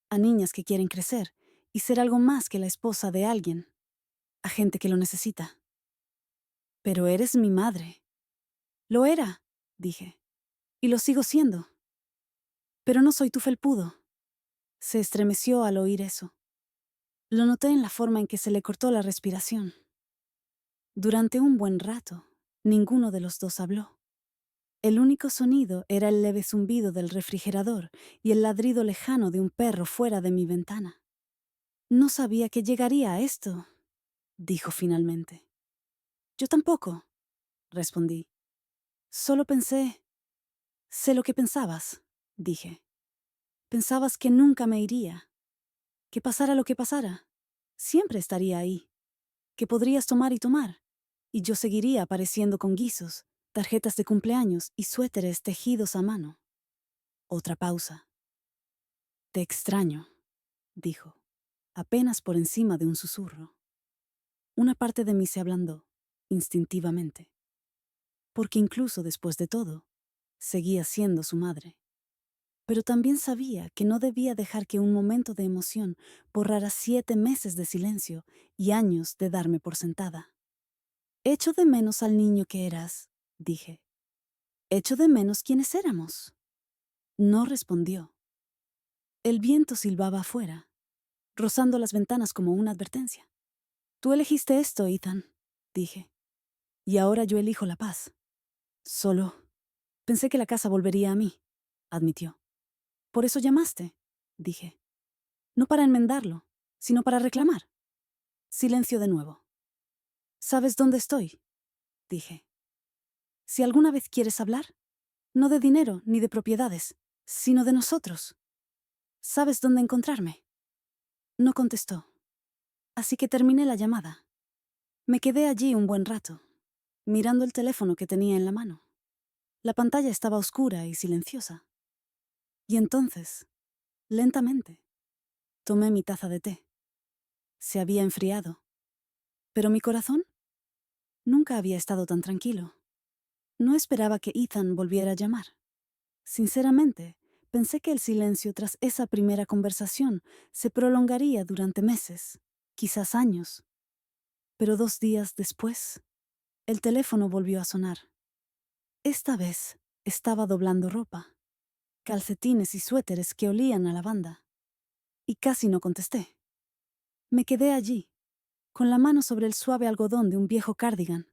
A niñas que quieren crecer y ser algo más que la esposa de alguien. A gente que lo necesita. Pero eres mi madre. Lo era, dije. Y lo sigo siendo. Pero no soy tu felpudo. Se estremeció al oír eso. Lo noté en la forma en que se le cortó la respiración. Durante un buen rato, ninguno de los dos habló. El único sonido era el leve zumbido del refrigerador y el ladrido lejano de un perro fuera de mi ventana. No sabía que llegaría a esto, dijo finalmente. Yo tampoco, respondí. Solo pensé... Sé lo que pensabas, dije. Pensabas que nunca me iría, que pasara lo que pasara, siempre estaría ahí, que podrías tomar y tomar, y yo seguiría apareciendo con guisos, tarjetas de cumpleaños y suéteres tejidos a mano. Otra pausa. Te extraño, dijo. apenas por encima de un susurro. Una parte de mí se ablandó, instintivamente, porque incluso después de todo, seguía siendo su madre. Pero también sabía que no debía dejar que un momento de emoción borrara 7 meses de silencio y años de darme por sentada. Echo de menos al niño que eras, dije. Echo de menos quiénes éramos. No respondió. El viento silbaba afuera, rozando las ventanas como una advertencia. Tú elegiste esto, Ethan, dije. Y ahora yo elijo la paz. Solo pensé que la casa volvería a mí, admitió. Por eso llamaste, dije. No para enmendarlo, sino para reclamar. Silencio de nuevo. ¿Sabes dónde estoy? Dije. Si alguna vez quieres hablar, no de dinero ni de propiedades, sino de nosotros. ¿Sabes dónde encontrarme? No contestó. Así que terminé la llamada. Me quedé allí un buen rato, mirando el teléfono que tenía en la mano. La pantalla estaba oscura y silenciosa. Y entonces, lentamente, tomé mi taza de té. Se había enfriado. Pero mi corazón nunca había estado tan tranquilo. No esperaba que Ethan volviera a llamar. Sinceramente, pensé que el silencio tras esa primera conversación se prolongaría durante meses, quizás años. Pero 2 días después, el teléfono volvió a sonar. Esta vez estaba doblando ropa, calcetines y suéteres que olían a lavanda. Y casi no contesté. Me quedé allí, con la mano sobre el suave algodón de un viejo cardigan,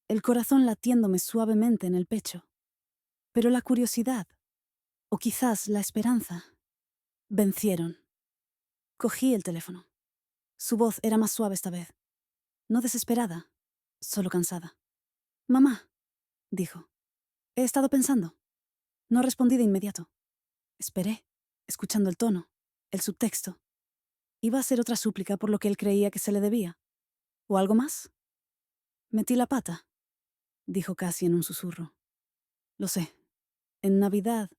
el corazón latiéndome suavemente en el pecho. Pero la curiosidad, o quizás la esperanza, vencieron. Cogí el teléfono. Su voz era más suave esta vez. No desesperada, solo cansada. Mamá, dijo. He estado pensando. No respondí de inmediato. Esperé, escuchando el tono, el subtexto. Iba a ser otra súplica por lo que él creía que se le debía. ¿O algo más? Metí la pata, dijo casi en un susurro. Lo sé. En Navidad,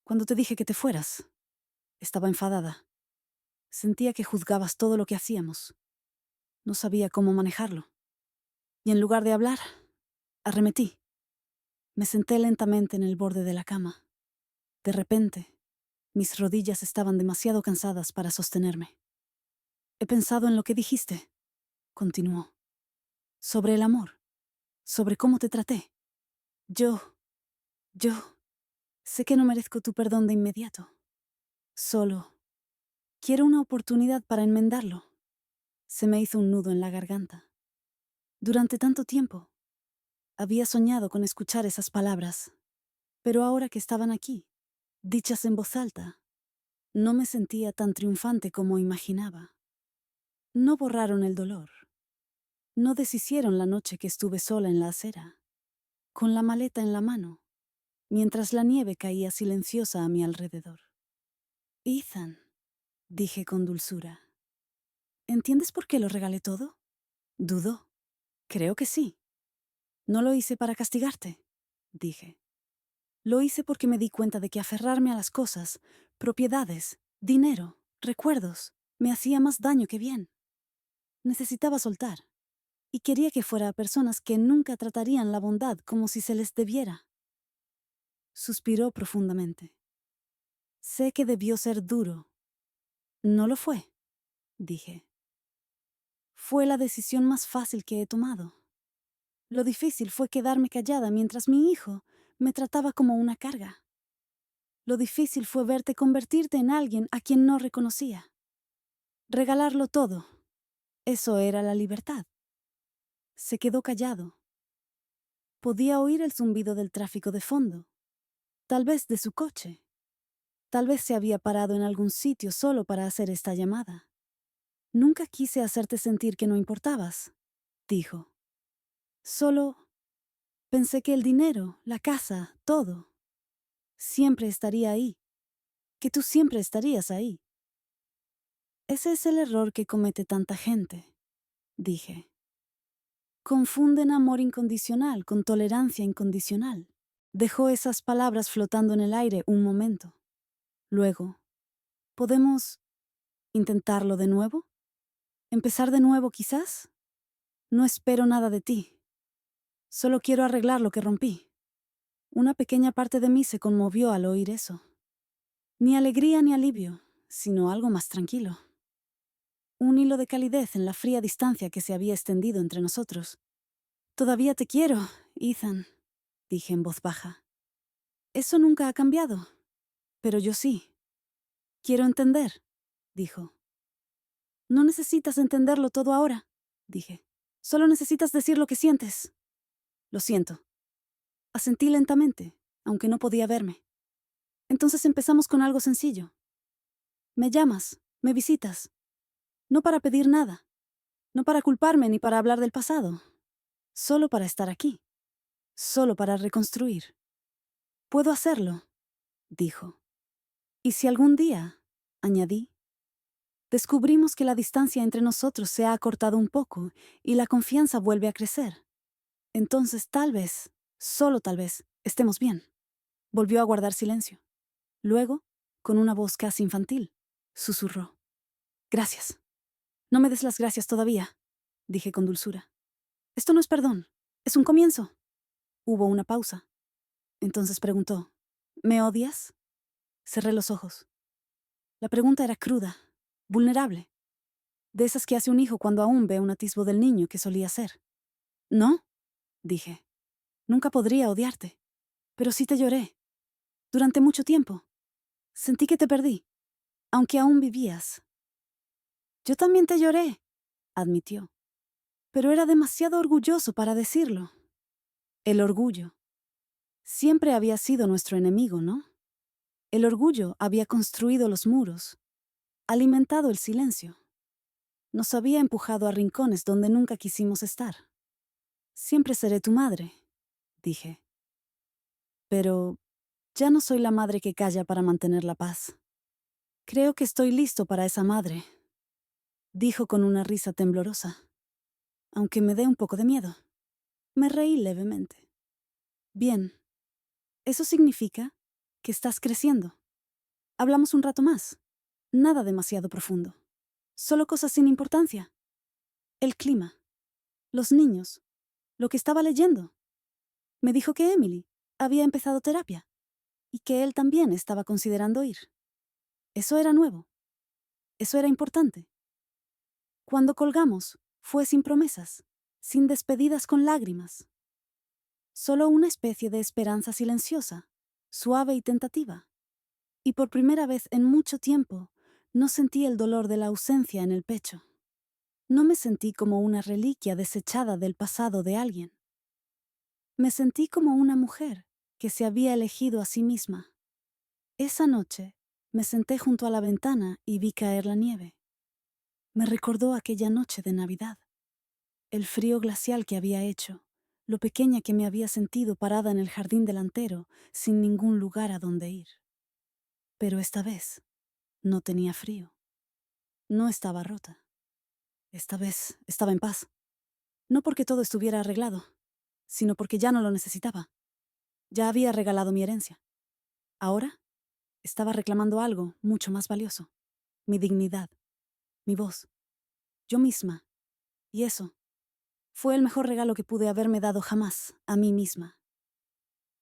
cuando te dije que te fueras, estaba enfadada. Sentía que juzgabas todo lo que hacíamos. No sabía cómo manejarlo. Y en lugar de hablar, arremetí. Me senté lentamente en el borde de la cama. De repente, mis rodillas estaban demasiado cansadas para sostenerme. He pensado en lo que dijiste, continuó. Sobre el amor, sobre cómo te traté. Yo, sé que no merezco tu perdón de inmediato. Solo quiero una oportunidad para enmendarlo. Se me hizo un nudo en la garganta. Durante tanto tiempo, había soñado con escuchar esas palabras, pero ahora que estaban aquí, dichas en voz alta, no me sentía tan triunfante como imaginaba. No borraron el dolor. No deshicieron la noche que estuve sola en la acera, con la maleta en la mano, mientras la nieve caía silenciosa a mi alrededor. Ethan, dije con dulzura, ¿entiendes por qué lo regalé todo? Dudó. Creo que sí. No lo hice para castigarte, dije. Lo hice porque me di cuenta de que aferrarme a las cosas, propiedades, dinero, recuerdos, me hacía más daño que bien. Necesitaba soltar, y quería que fuera a personas que nunca tratarían la bondad como si se les debiera. Suspiró profundamente. Sé que debió ser duro. No lo fue, dije. Fue la decisión más fácil que he tomado. Lo difícil fue quedarme callada mientras mi hijo me trataba como una carga. Lo difícil fue verte convertirte en alguien a quien no reconocía. Regalarlo todo. Eso era la libertad. Se quedó callado. Podía oír el zumbido del tráfico de fondo, tal vez de su coche. Tal vez se había parado en algún sitio solo para hacer esta llamada. Nunca quise hacerte sentir que no importabas, dijo. Solo pensé que el dinero, la casa, todo, siempre estaría ahí, que tú siempre estarías ahí. Ese es el error que comete tanta gente, dije. Confunden amor incondicional con tolerancia incondicional. Dejó esas palabras flotando en el aire un momento. Luego, podemos ¿Intentarlo de nuevo? ¿Empezar de nuevo quizás? No espero nada de ti. Solo quiero arreglar lo que rompí. Una pequeña parte de mí se conmovió al oír eso. Ni alegría ni alivio, sino algo más tranquilo. Un hilo de calidez en la fría distancia que se había extendido entre nosotros. Todavía te quiero, Ethan, dije en voz baja. Eso nunca ha cambiado, pero yo sí. Quiero entender, dijo. No necesitas entenderlo todo ahora, dije. Solo necesitas decir lo que sientes. Lo siento. Asentí lentamente, aunque no podía verme. Entonces empezamos con algo sencillo. Me llamas, me visitas. No para pedir nada, no para culparme ni para hablar del pasado. Solo para estar aquí. Solo para reconstruir. Puedo hacerlo, dijo. Y si algún día, añadí, descubrimos que la distancia entre nosotros se ha acortado un poco y la confianza vuelve a crecer, entonces tal vez, solo tal vez, estemos bien. Volvió a guardar silencio. Luego, con una voz casi infantil, susurró. Gracias. No me des las gracias todavía, dije con dulzura. Esto no es perdón, es un comienzo. Hubo una pausa. Entonces preguntó, ¿me odias? Cerré los ojos. La pregunta era cruda, vulnerable, de esas que hace un hijo cuando aún ve un atisbo del niño que solía ser. ¿No? Dije. Nunca podría odiarte. Pero sí te lloré. Durante mucho tiempo. Sentí que te perdí, aunque aún vivías. Yo también te lloré, admitió. Pero era demasiado orgulloso para decirlo. El orgullo. Siempre había sido nuestro enemigo, ¿no? El orgullo había construido los muros, alimentado el silencio. Nos había empujado a rincones donde nunca quisimos estar. Siempre seré tu madre, dije. Pero ya no soy la madre que calla para mantener la paz. Creo que estoy listo para esa madre, dijo con una risa temblorosa, aunque me dé un poco de miedo. Me reí levemente. Bien, eso significa que estás creciendo. Hablamos un rato más. Nada demasiado profundo. Solo cosas sin importancia. El clima. Los niños. Lo que estaba leyendo. Me dijo que Emily había empezado terapia y que él también estaba considerando ir. Eso era nuevo. Eso era importante. Cuando colgamos, fue sin promesas, sin despedidas con lágrimas. Solo una especie de esperanza silenciosa, suave y tentativa. Y por primera vez en mucho tiempo, no sentí el dolor de la ausencia en el pecho. No me sentí como una reliquia desechada del pasado de alguien. Me sentí como una mujer que se había elegido a sí misma. Esa noche, me senté junto a la ventana y vi caer la nieve. Me recordó aquella noche de Navidad. El frío glacial que había hecho, lo pequeña que me había sentido parada en el jardín delantero, sin ningún lugar a donde ir. Pero esta vez, no tenía frío. No estaba rota. Esta vez estaba en paz. No porque todo estuviera arreglado, sino porque ya no lo necesitaba. Ya había regalado mi herencia. Ahora, estaba reclamando algo mucho más valioso. Mi dignidad, mi voz, yo misma. Y eso fue el mejor regalo que pude haberme dado jamás a mí misma.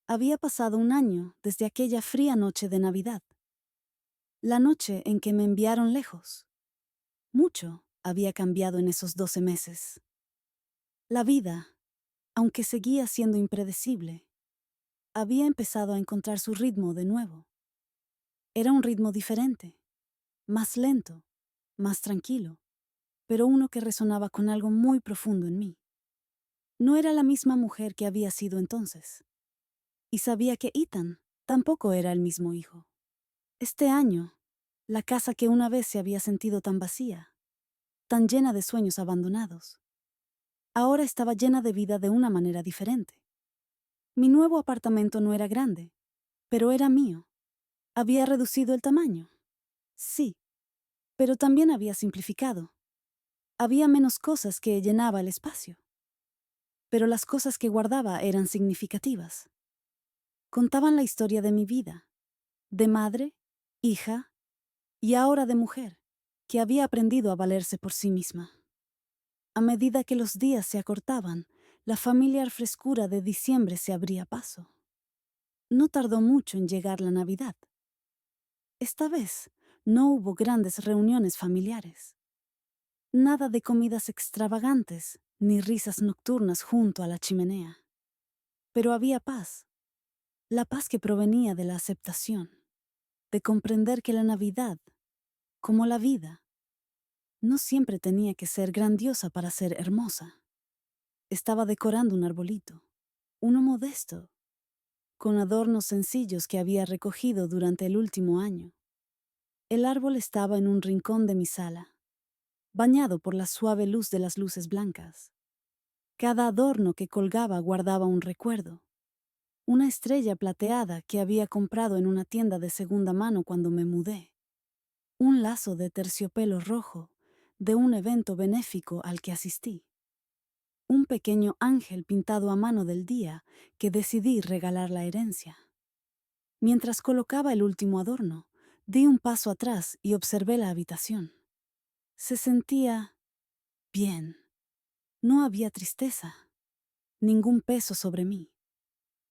Había pasado un año desde aquella fría noche de Navidad. La noche en que me enviaron lejos. Mucho había cambiado en esos 12 meses. La vida, aunque seguía siendo impredecible, había empezado a encontrar su ritmo de nuevo. Era un ritmo diferente, más lento, más tranquilo, pero uno que resonaba con algo muy profundo en mí. No era la misma mujer que había sido entonces. Y sabía que Ethan tampoco era el mismo hijo. Este año, la casa que una vez se había sentido tan vacía, tan llena de sueños abandonados, ahora estaba llena de vida de una manera diferente. Mi nuevo apartamento no era grande, pero era mío. Había reducido el tamaño. Sí, pero también había simplificado. Había menos cosas que llenaba el espacio. Pero las cosas que guardaba eran significativas. Contaban la historia de mi vida, de madre, hija y ahora de mujer. que había aprendido a valerse por sí misma. A medida que los días se acortaban, la familiar frescura de diciembre se abría paso. No tardó mucho en llegar la Navidad. Esta vez no hubo grandes reuniones familiares. Nada de comidas extravagantes ni risas nocturnas junto a la chimenea. Pero había paz, la paz que provenía de la aceptación, de comprender que la Navidad, como la vida, no siempre tenía que ser grandiosa para ser hermosa. Estaba decorando un arbolito, uno modesto, con adornos sencillos que había recogido durante el último año. El árbol estaba en un rincón de mi sala, bañado por la suave luz de las luces blancas. Cada adorno que colgaba guardaba un recuerdo, una estrella plateada que había comprado en una tienda de segunda mano cuando me mudé, un lazo de terciopelo rojo de un evento benéfico al que asistí, un pequeño ángel pintado a mano del día que decidí regalar la herencia. Mientras colocaba el último adorno, di un paso atrás y observé la habitación. Se sentía bien. No había tristeza, ningún peso sobre mí,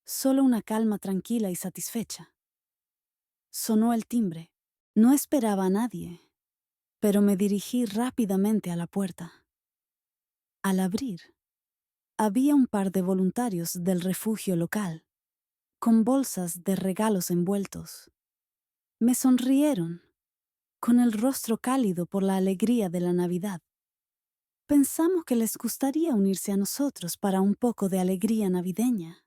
solo una calma tranquila y satisfecha. Sonó el timbre. No esperaba a nadie, pero me dirigí rápidamente a la puerta. Al abrir, había un par de voluntarios del refugio local, con bolsas de regalos envueltos. Me sonrieron, con el rostro cálido por la alegría de la Navidad. Pensamos que les gustaría unirse a nosotros para un poco de alegría navideña,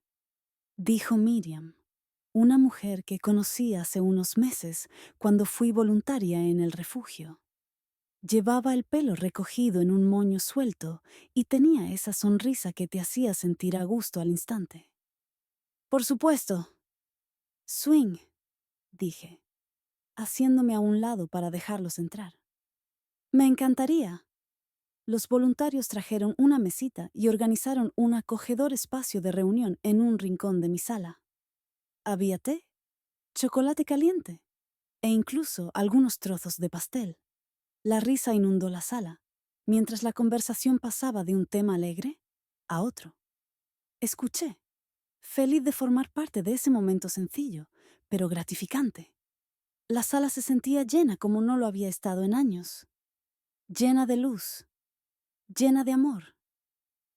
dijo Miriam, una mujer que conocí hace unos meses cuando fui voluntaria en el refugio. Llevaba el pelo recogido en un moño suelto y tenía esa sonrisa que te hacía sentir a gusto al instante. Por supuesto. Swing, dije, haciéndome a un lado para dejarlos entrar. Me encantaría. Los voluntarios trajeron una mesita y organizaron un acogedor espacio de reunión en un rincón de mi sala. Había té, chocolate caliente e incluso algunos trozos de pastel. La risa inundó la sala, mientras la conversación pasaba de un tema alegre a otro. Escuché, feliz de formar parte de ese momento sencillo, pero gratificante. La sala se sentía llena como no lo había estado en años. Llena de luz, llena de amor,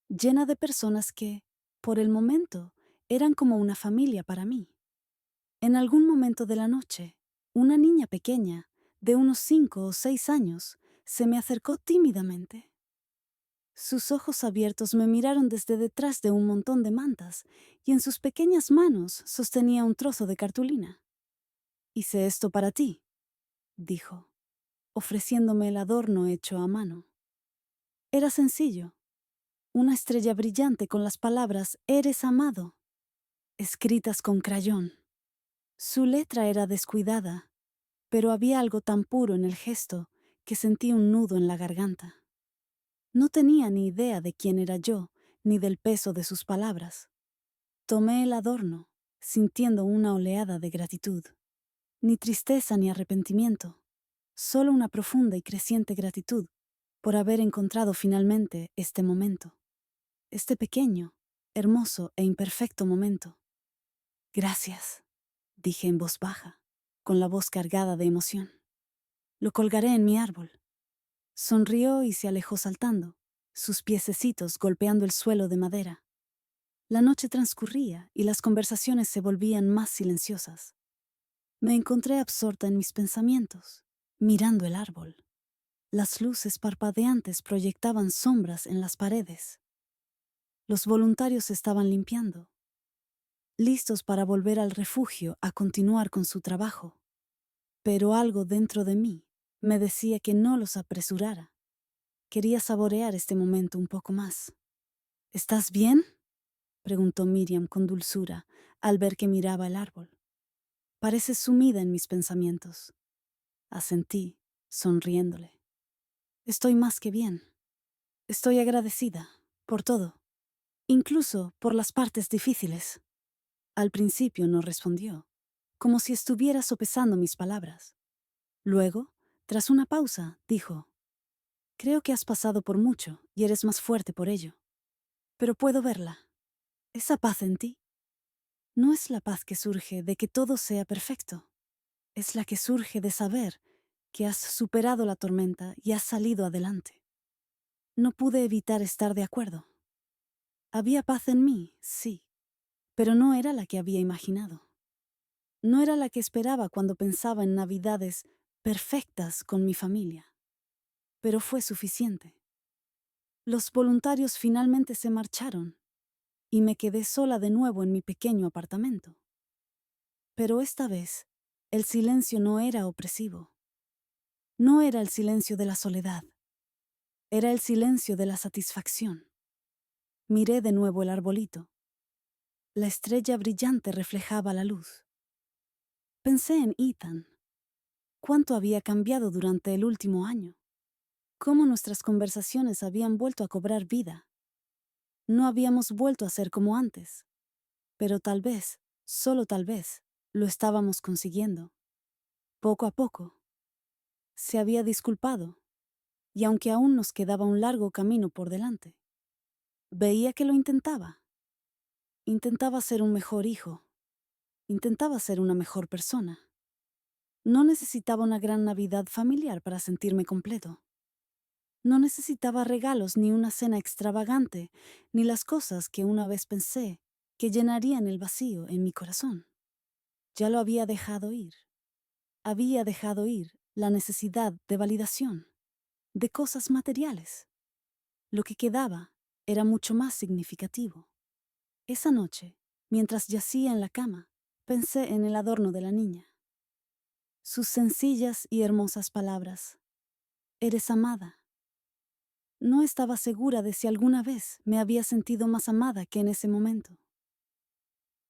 llena de personas que, por el momento, eran como una familia para mí. En algún momento de la noche, una niña pequeña, de unos 5 o 6 años, se me acercó tímidamente. Sus ojos abiertos me miraron desde detrás de un montón de mantas y en sus pequeñas manos sostenía un trozo de cartulina. «Hice esto para ti», dijo, ofreciéndome el adorno hecho a mano. Era sencillo, una estrella brillante con las palabras «Eres amado», escritas con crayón. Su letra era descuidada, pero había algo tan puro en el gesto que sentí un nudo en la garganta. No tenía ni idea de quién era yo, ni del peso de sus palabras. Tomé el adorno, sintiendo una oleada de gratitud. Ni tristeza ni arrepentimiento, solo una profunda y creciente gratitud por haber encontrado finalmente este momento. Este pequeño, hermoso e imperfecto momento. Gracias, dije en voz baja, con la voz cargada de emoción. Lo colgaré en mi árbol. Sonrió y se alejó saltando, sus piececitos golpeando el suelo de madera. La noche transcurría y las conversaciones se volvían más silenciosas. Me encontré absorta en mis pensamientos, mirando el árbol. Las luces parpadeantes proyectaban sombras en las paredes. Los voluntarios estaban limpiando, listos para volver al refugio a continuar con su trabajo. Pero algo dentro de mí me decía que no los apresurara. Quería saborear este momento un poco más. ¿Estás bien?, preguntó Miriam con dulzura al ver que miraba el árbol. Pareces sumida en mis pensamientos. Asentí, sonriéndole. Estoy más que bien. Estoy agradecida por todo, incluso por las partes difíciles. Al principio no respondió, como si estuviera sopesando mis palabras. Luego, Tras una pausa, dijo: creo que has pasado por mucho y eres más fuerte por ello. Pero puedo verla. Esa paz en ti no es la paz que surge de que todo sea perfecto. Es la que surge de saber que has superado la tormenta y has salido adelante. No pude evitar estar de acuerdo. Había paz en mí, sí, pero no era la que había imaginado. No era la que esperaba cuando pensaba en Navidades perfectas con mi familia. Pero fue suficiente. Los voluntarios finalmente se marcharon y me quedé sola de nuevo en mi pequeño apartamento. Pero esta vez, el silencio no era opresivo. No era el silencio de la soledad. Era el silencio de la satisfacción. Miré de nuevo el arbolito. La estrella brillante reflejaba la luz. Pensé en Ethan. Cuánto había cambiado durante el último año. Cómo nuestras conversaciones habían vuelto a cobrar vida. No habíamos vuelto a ser como antes. Pero tal vez, solo tal vez, lo estábamos consiguiendo. Poco a poco. Se había disculpado, y aunque aún nos quedaba un largo camino por delante, veía que lo intentaba. Intentaba ser un mejor hijo. Intentaba ser una mejor persona. No necesitaba una gran Navidad familiar para sentirme completo. No necesitaba regalos ni una cena extravagante, ni las cosas que una vez pensé que llenarían el vacío en mi corazón. Ya lo había dejado ir. Había dejado ir la necesidad de validación, de cosas materiales. Lo que quedaba era mucho más significativo. Esa noche, mientras yacía en la cama, pensé en el adorno de la niña. Sus sencillas y hermosas palabras. Eres amada. No estaba segura de si alguna vez me había sentido más amada que en ese momento.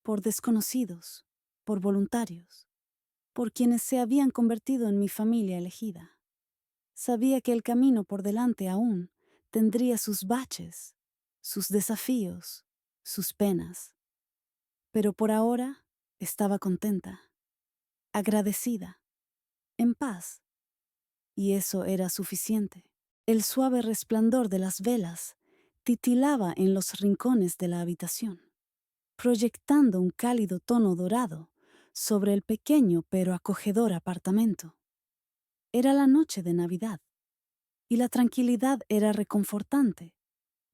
Por desconocidos, por voluntarios, por quienes se habían convertido en mi familia elegida. Sabía que el camino por delante aún tendría sus baches, sus desafíos, sus penas. Pero por ahora estaba contenta, agradecida, en paz. Y eso era suficiente. El suave resplandor de las velas titilaba en los rincones de la habitación, proyectando un cálido tono dorado sobre el pequeño pero acogedor apartamento. Era la noche de Navidad, y la tranquilidad era reconfortante,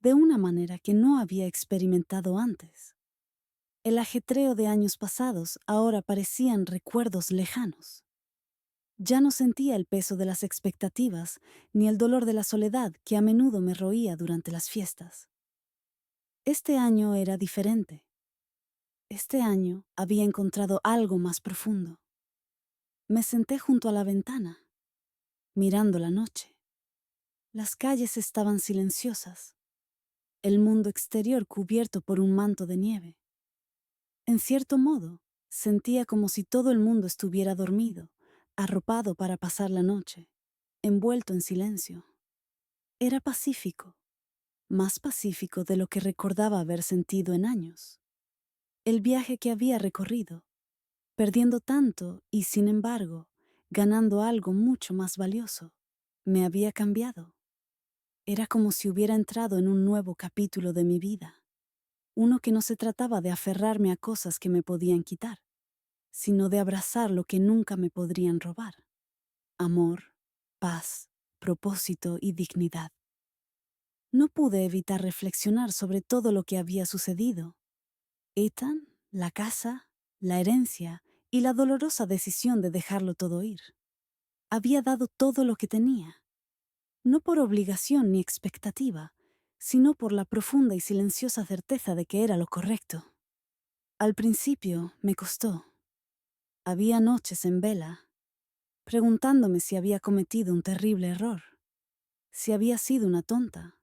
de una manera que no había experimentado antes. El ajetreo de años pasados ahora parecían recuerdos lejanos. Ya no sentía el peso de las expectativas ni el dolor de la soledad que a menudo me roía durante las fiestas. Este año era diferente. Este año había encontrado algo más profundo. Me senté junto a la ventana, mirando la noche. Las calles estaban silenciosas, el mundo exterior cubierto por un manto de nieve. En cierto modo, sentía como si todo el mundo estuviera dormido, arropado para pasar la noche, envuelto en silencio. Era pacífico, más pacífico de lo que recordaba haber sentido en años. El viaje que había recorrido, perdiendo tanto y, sin embargo, ganando algo mucho más valioso, me había cambiado. Era como si hubiera entrado en un nuevo capítulo de mi vida, uno que no se trataba de aferrarme a cosas que me podían quitar, sino de abrazar lo que nunca me podrían robar: amor, paz, propósito y dignidad. No pude evitar reflexionar sobre todo lo que había sucedido. Ethan, la casa, la herencia y la dolorosa decisión de dejarlo todo ir. Había dado todo lo que tenía, no por obligación ni expectativa, sino por la profunda y silenciosa certeza de que era lo correcto. Al principio me costó. Había noches en vela, preguntándome si había cometido un terrible error, si había sido una tonta,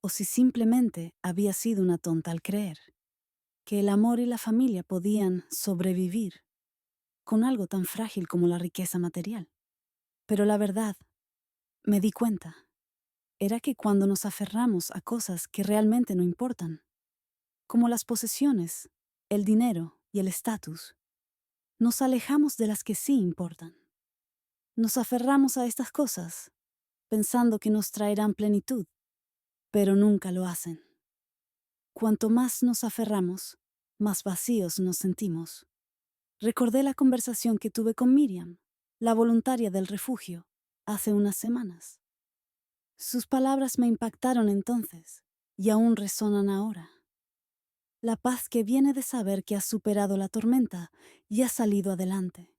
o si simplemente había sido una tonta al creer que el amor y la familia podían sobrevivir con algo tan frágil como la riqueza material. Pero la verdad, me di cuenta, era que cuando nos aferramos a cosas que realmente no importan, como las posesiones, el dinero y el estatus, nos alejamos de las que sí importan. Nos aferramos a estas cosas, pensando que nos traerán plenitud, pero nunca lo hacen. Cuanto más nos aferramos, más vacíos nos sentimos. Recordé la conversación que tuve con Miriam, la voluntaria del refugio, hace unas semanas. Sus palabras me impactaron entonces y aún resonan ahora. La paz que viene de saber que has superado la tormenta y has salido adelante.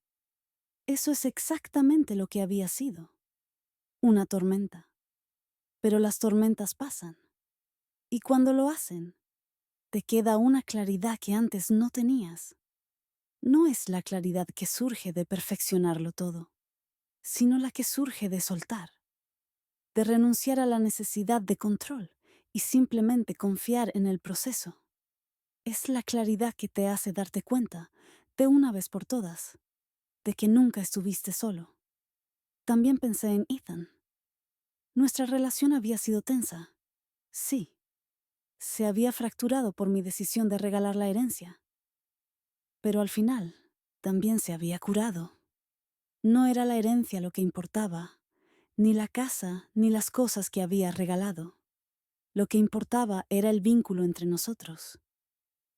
Eso es exactamente lo que había sido. Una tormenta. Pero las tormentas pasan. Y cuando lo hacen, te queda una claridad que antes no tenías. No es la claridad que surge de perfeccionarlo todo, sino la que surge de soltar, de renunciar a la necesidad de control y simplemente confiar en el proceso. Es la claridad que te hace darte cuenta, de una vez por todas, de que nunca estuviste solo. También pensé en Ethan. Nuestra relación había sido tensa. Sí, se había fracturado por mi decisión de regalar la herencia. Pero al final, también se había curado. No era la herencia lo que importaba, ni la casa, ni las cosas que había regalado. Lo que importaba era el vínculo entre nosotros.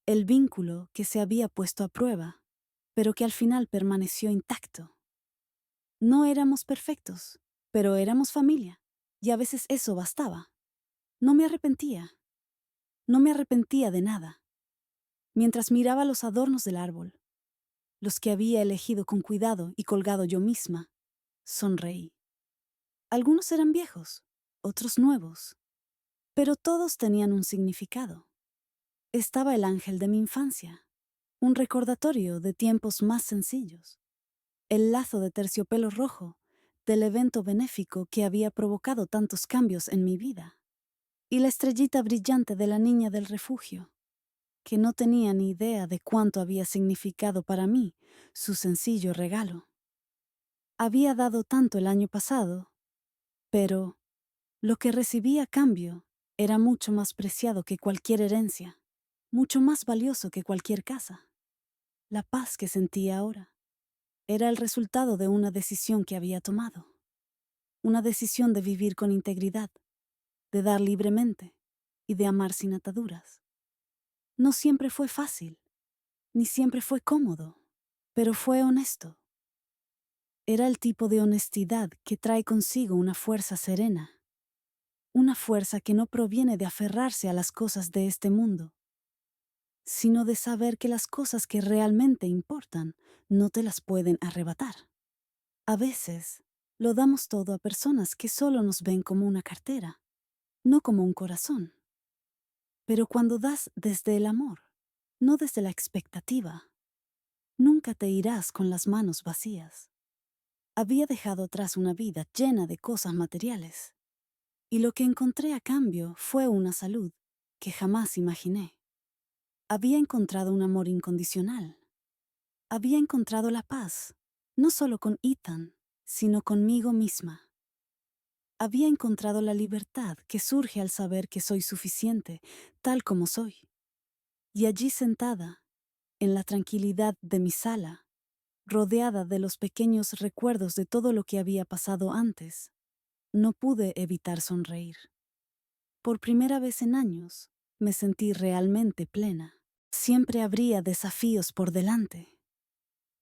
El vínculo que se había puesto a prueba, pero que al final permaneció intacto. No éramos perfectos, pero éramos familia, y a veces eso bastaba. No me arrepentía. No me arrepentía de nada. Mientras miraba los adornos del árbol, los que había elegido con cuidado y colgado yo misma, sonreí. Algunos eran viejos, otros nuevos, pero todos tenían un significado. Estaba el ángel de mi infancia, un recordatorio de tiempos más sencillos, el lazo de terciopelo rojo del evento benéfico que había provocado tantos cambios en mi vida, y la estrellita brillante de la niña del refugio, que no tenía ni idea de cuánto había significado para mí su sencillo regalo. Había dado tanto el año pasado, pero lo que recibí a cambio era mucho más preciado que cualquier herencia, mucho más valioso que cualquier casa. La paz que sentía ahora era el resultado de una decisión que había tomado, una decisión de vivir con integridad, de dar libremente y de amar sin ataduras. No siempre fue fácil, ni siempre fue cómodo, pero fue honesto. Era el tipo de honestidad que trae consigo una fuerza serena, una fuerza que no proviene de aferrarse a las cosas de este mundo, sino de saber que las cosas que realmente importan no te las pueden arrebatar. A veces, lo damos todo a personas que solo nos ven como una cartera, no como un corazón. Pero cuando das desde el amor, no desde la expectativa, nunca te irás con las manos vacías. Había dejado atrás una vida llena de cosas materiales, y lo que encontré a cambio fue una salud que jamás imaginé. Había encontrado un amor incondicional. Había encontrado la paz, no solo con Ethan, sino conmigo misma. Había encontrado la libertad que surge al saber que soy suficiente, tal como soy. Y allí sentada, en la tranquilidad de mi sala, rodeada de los pequeños recuerdos de todo lo que había pasado antes, no pude evitar sonreír. Por primera vez en años, me sentí realmente plena. Siempre habría desafíos por delante.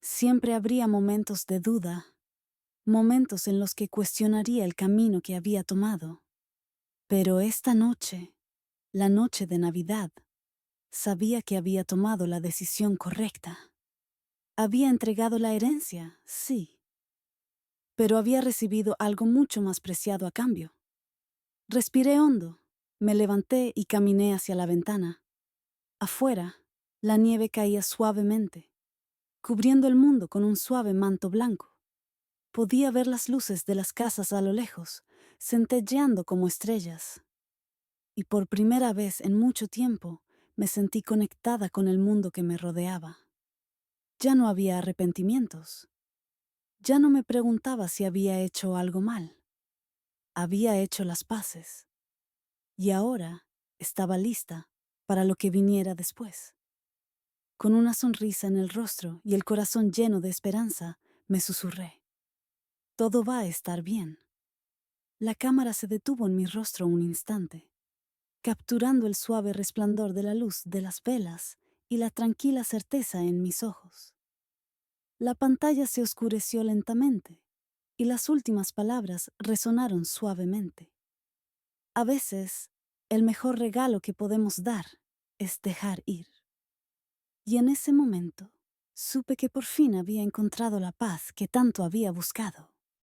Siempre habría momentos de duda, momentos en los que cuestionaría el camino que había tomado. Pero esta noche, la noche de Navidad, sabía que había tomado la decisión correcta. Había entregado la herencia, sí, pero había recibido algo mucho más preciado a cambio. Respiré hondo, me levanté y caminé hacia la ventana. Afuera, la nieve caía suavemente, cubriendo el mundo con un suave manto blanco. Podía ver las luces de las casas a lo lejos, centelleando como estrellas. Y por primera vez en mucho tiempo me sentí conectada con el mundo que me rodeaba. Ya no había arrepentimientos. Ya no me preguntaba si había hecho algo mal. Había hecho las paces. Y ahora estaba lista para lo que viniera después. Con una sonrisa en el rostro y el corazón lleno de esperanza, me susurré: Todo va a estar bien. La cámara se detuvo en mi rostro un instante, capturando el suave resplandor de la luz de las velas y la tranquila certeza en mis ojos. La pantalla se oscureció lentamente y las últimas palabras resonaron suavemente. A veces, el mejor regalo que podemos dar es dejar ir. Y en ese momento, supe que por fin había encontrado la paz que tanto había buscado.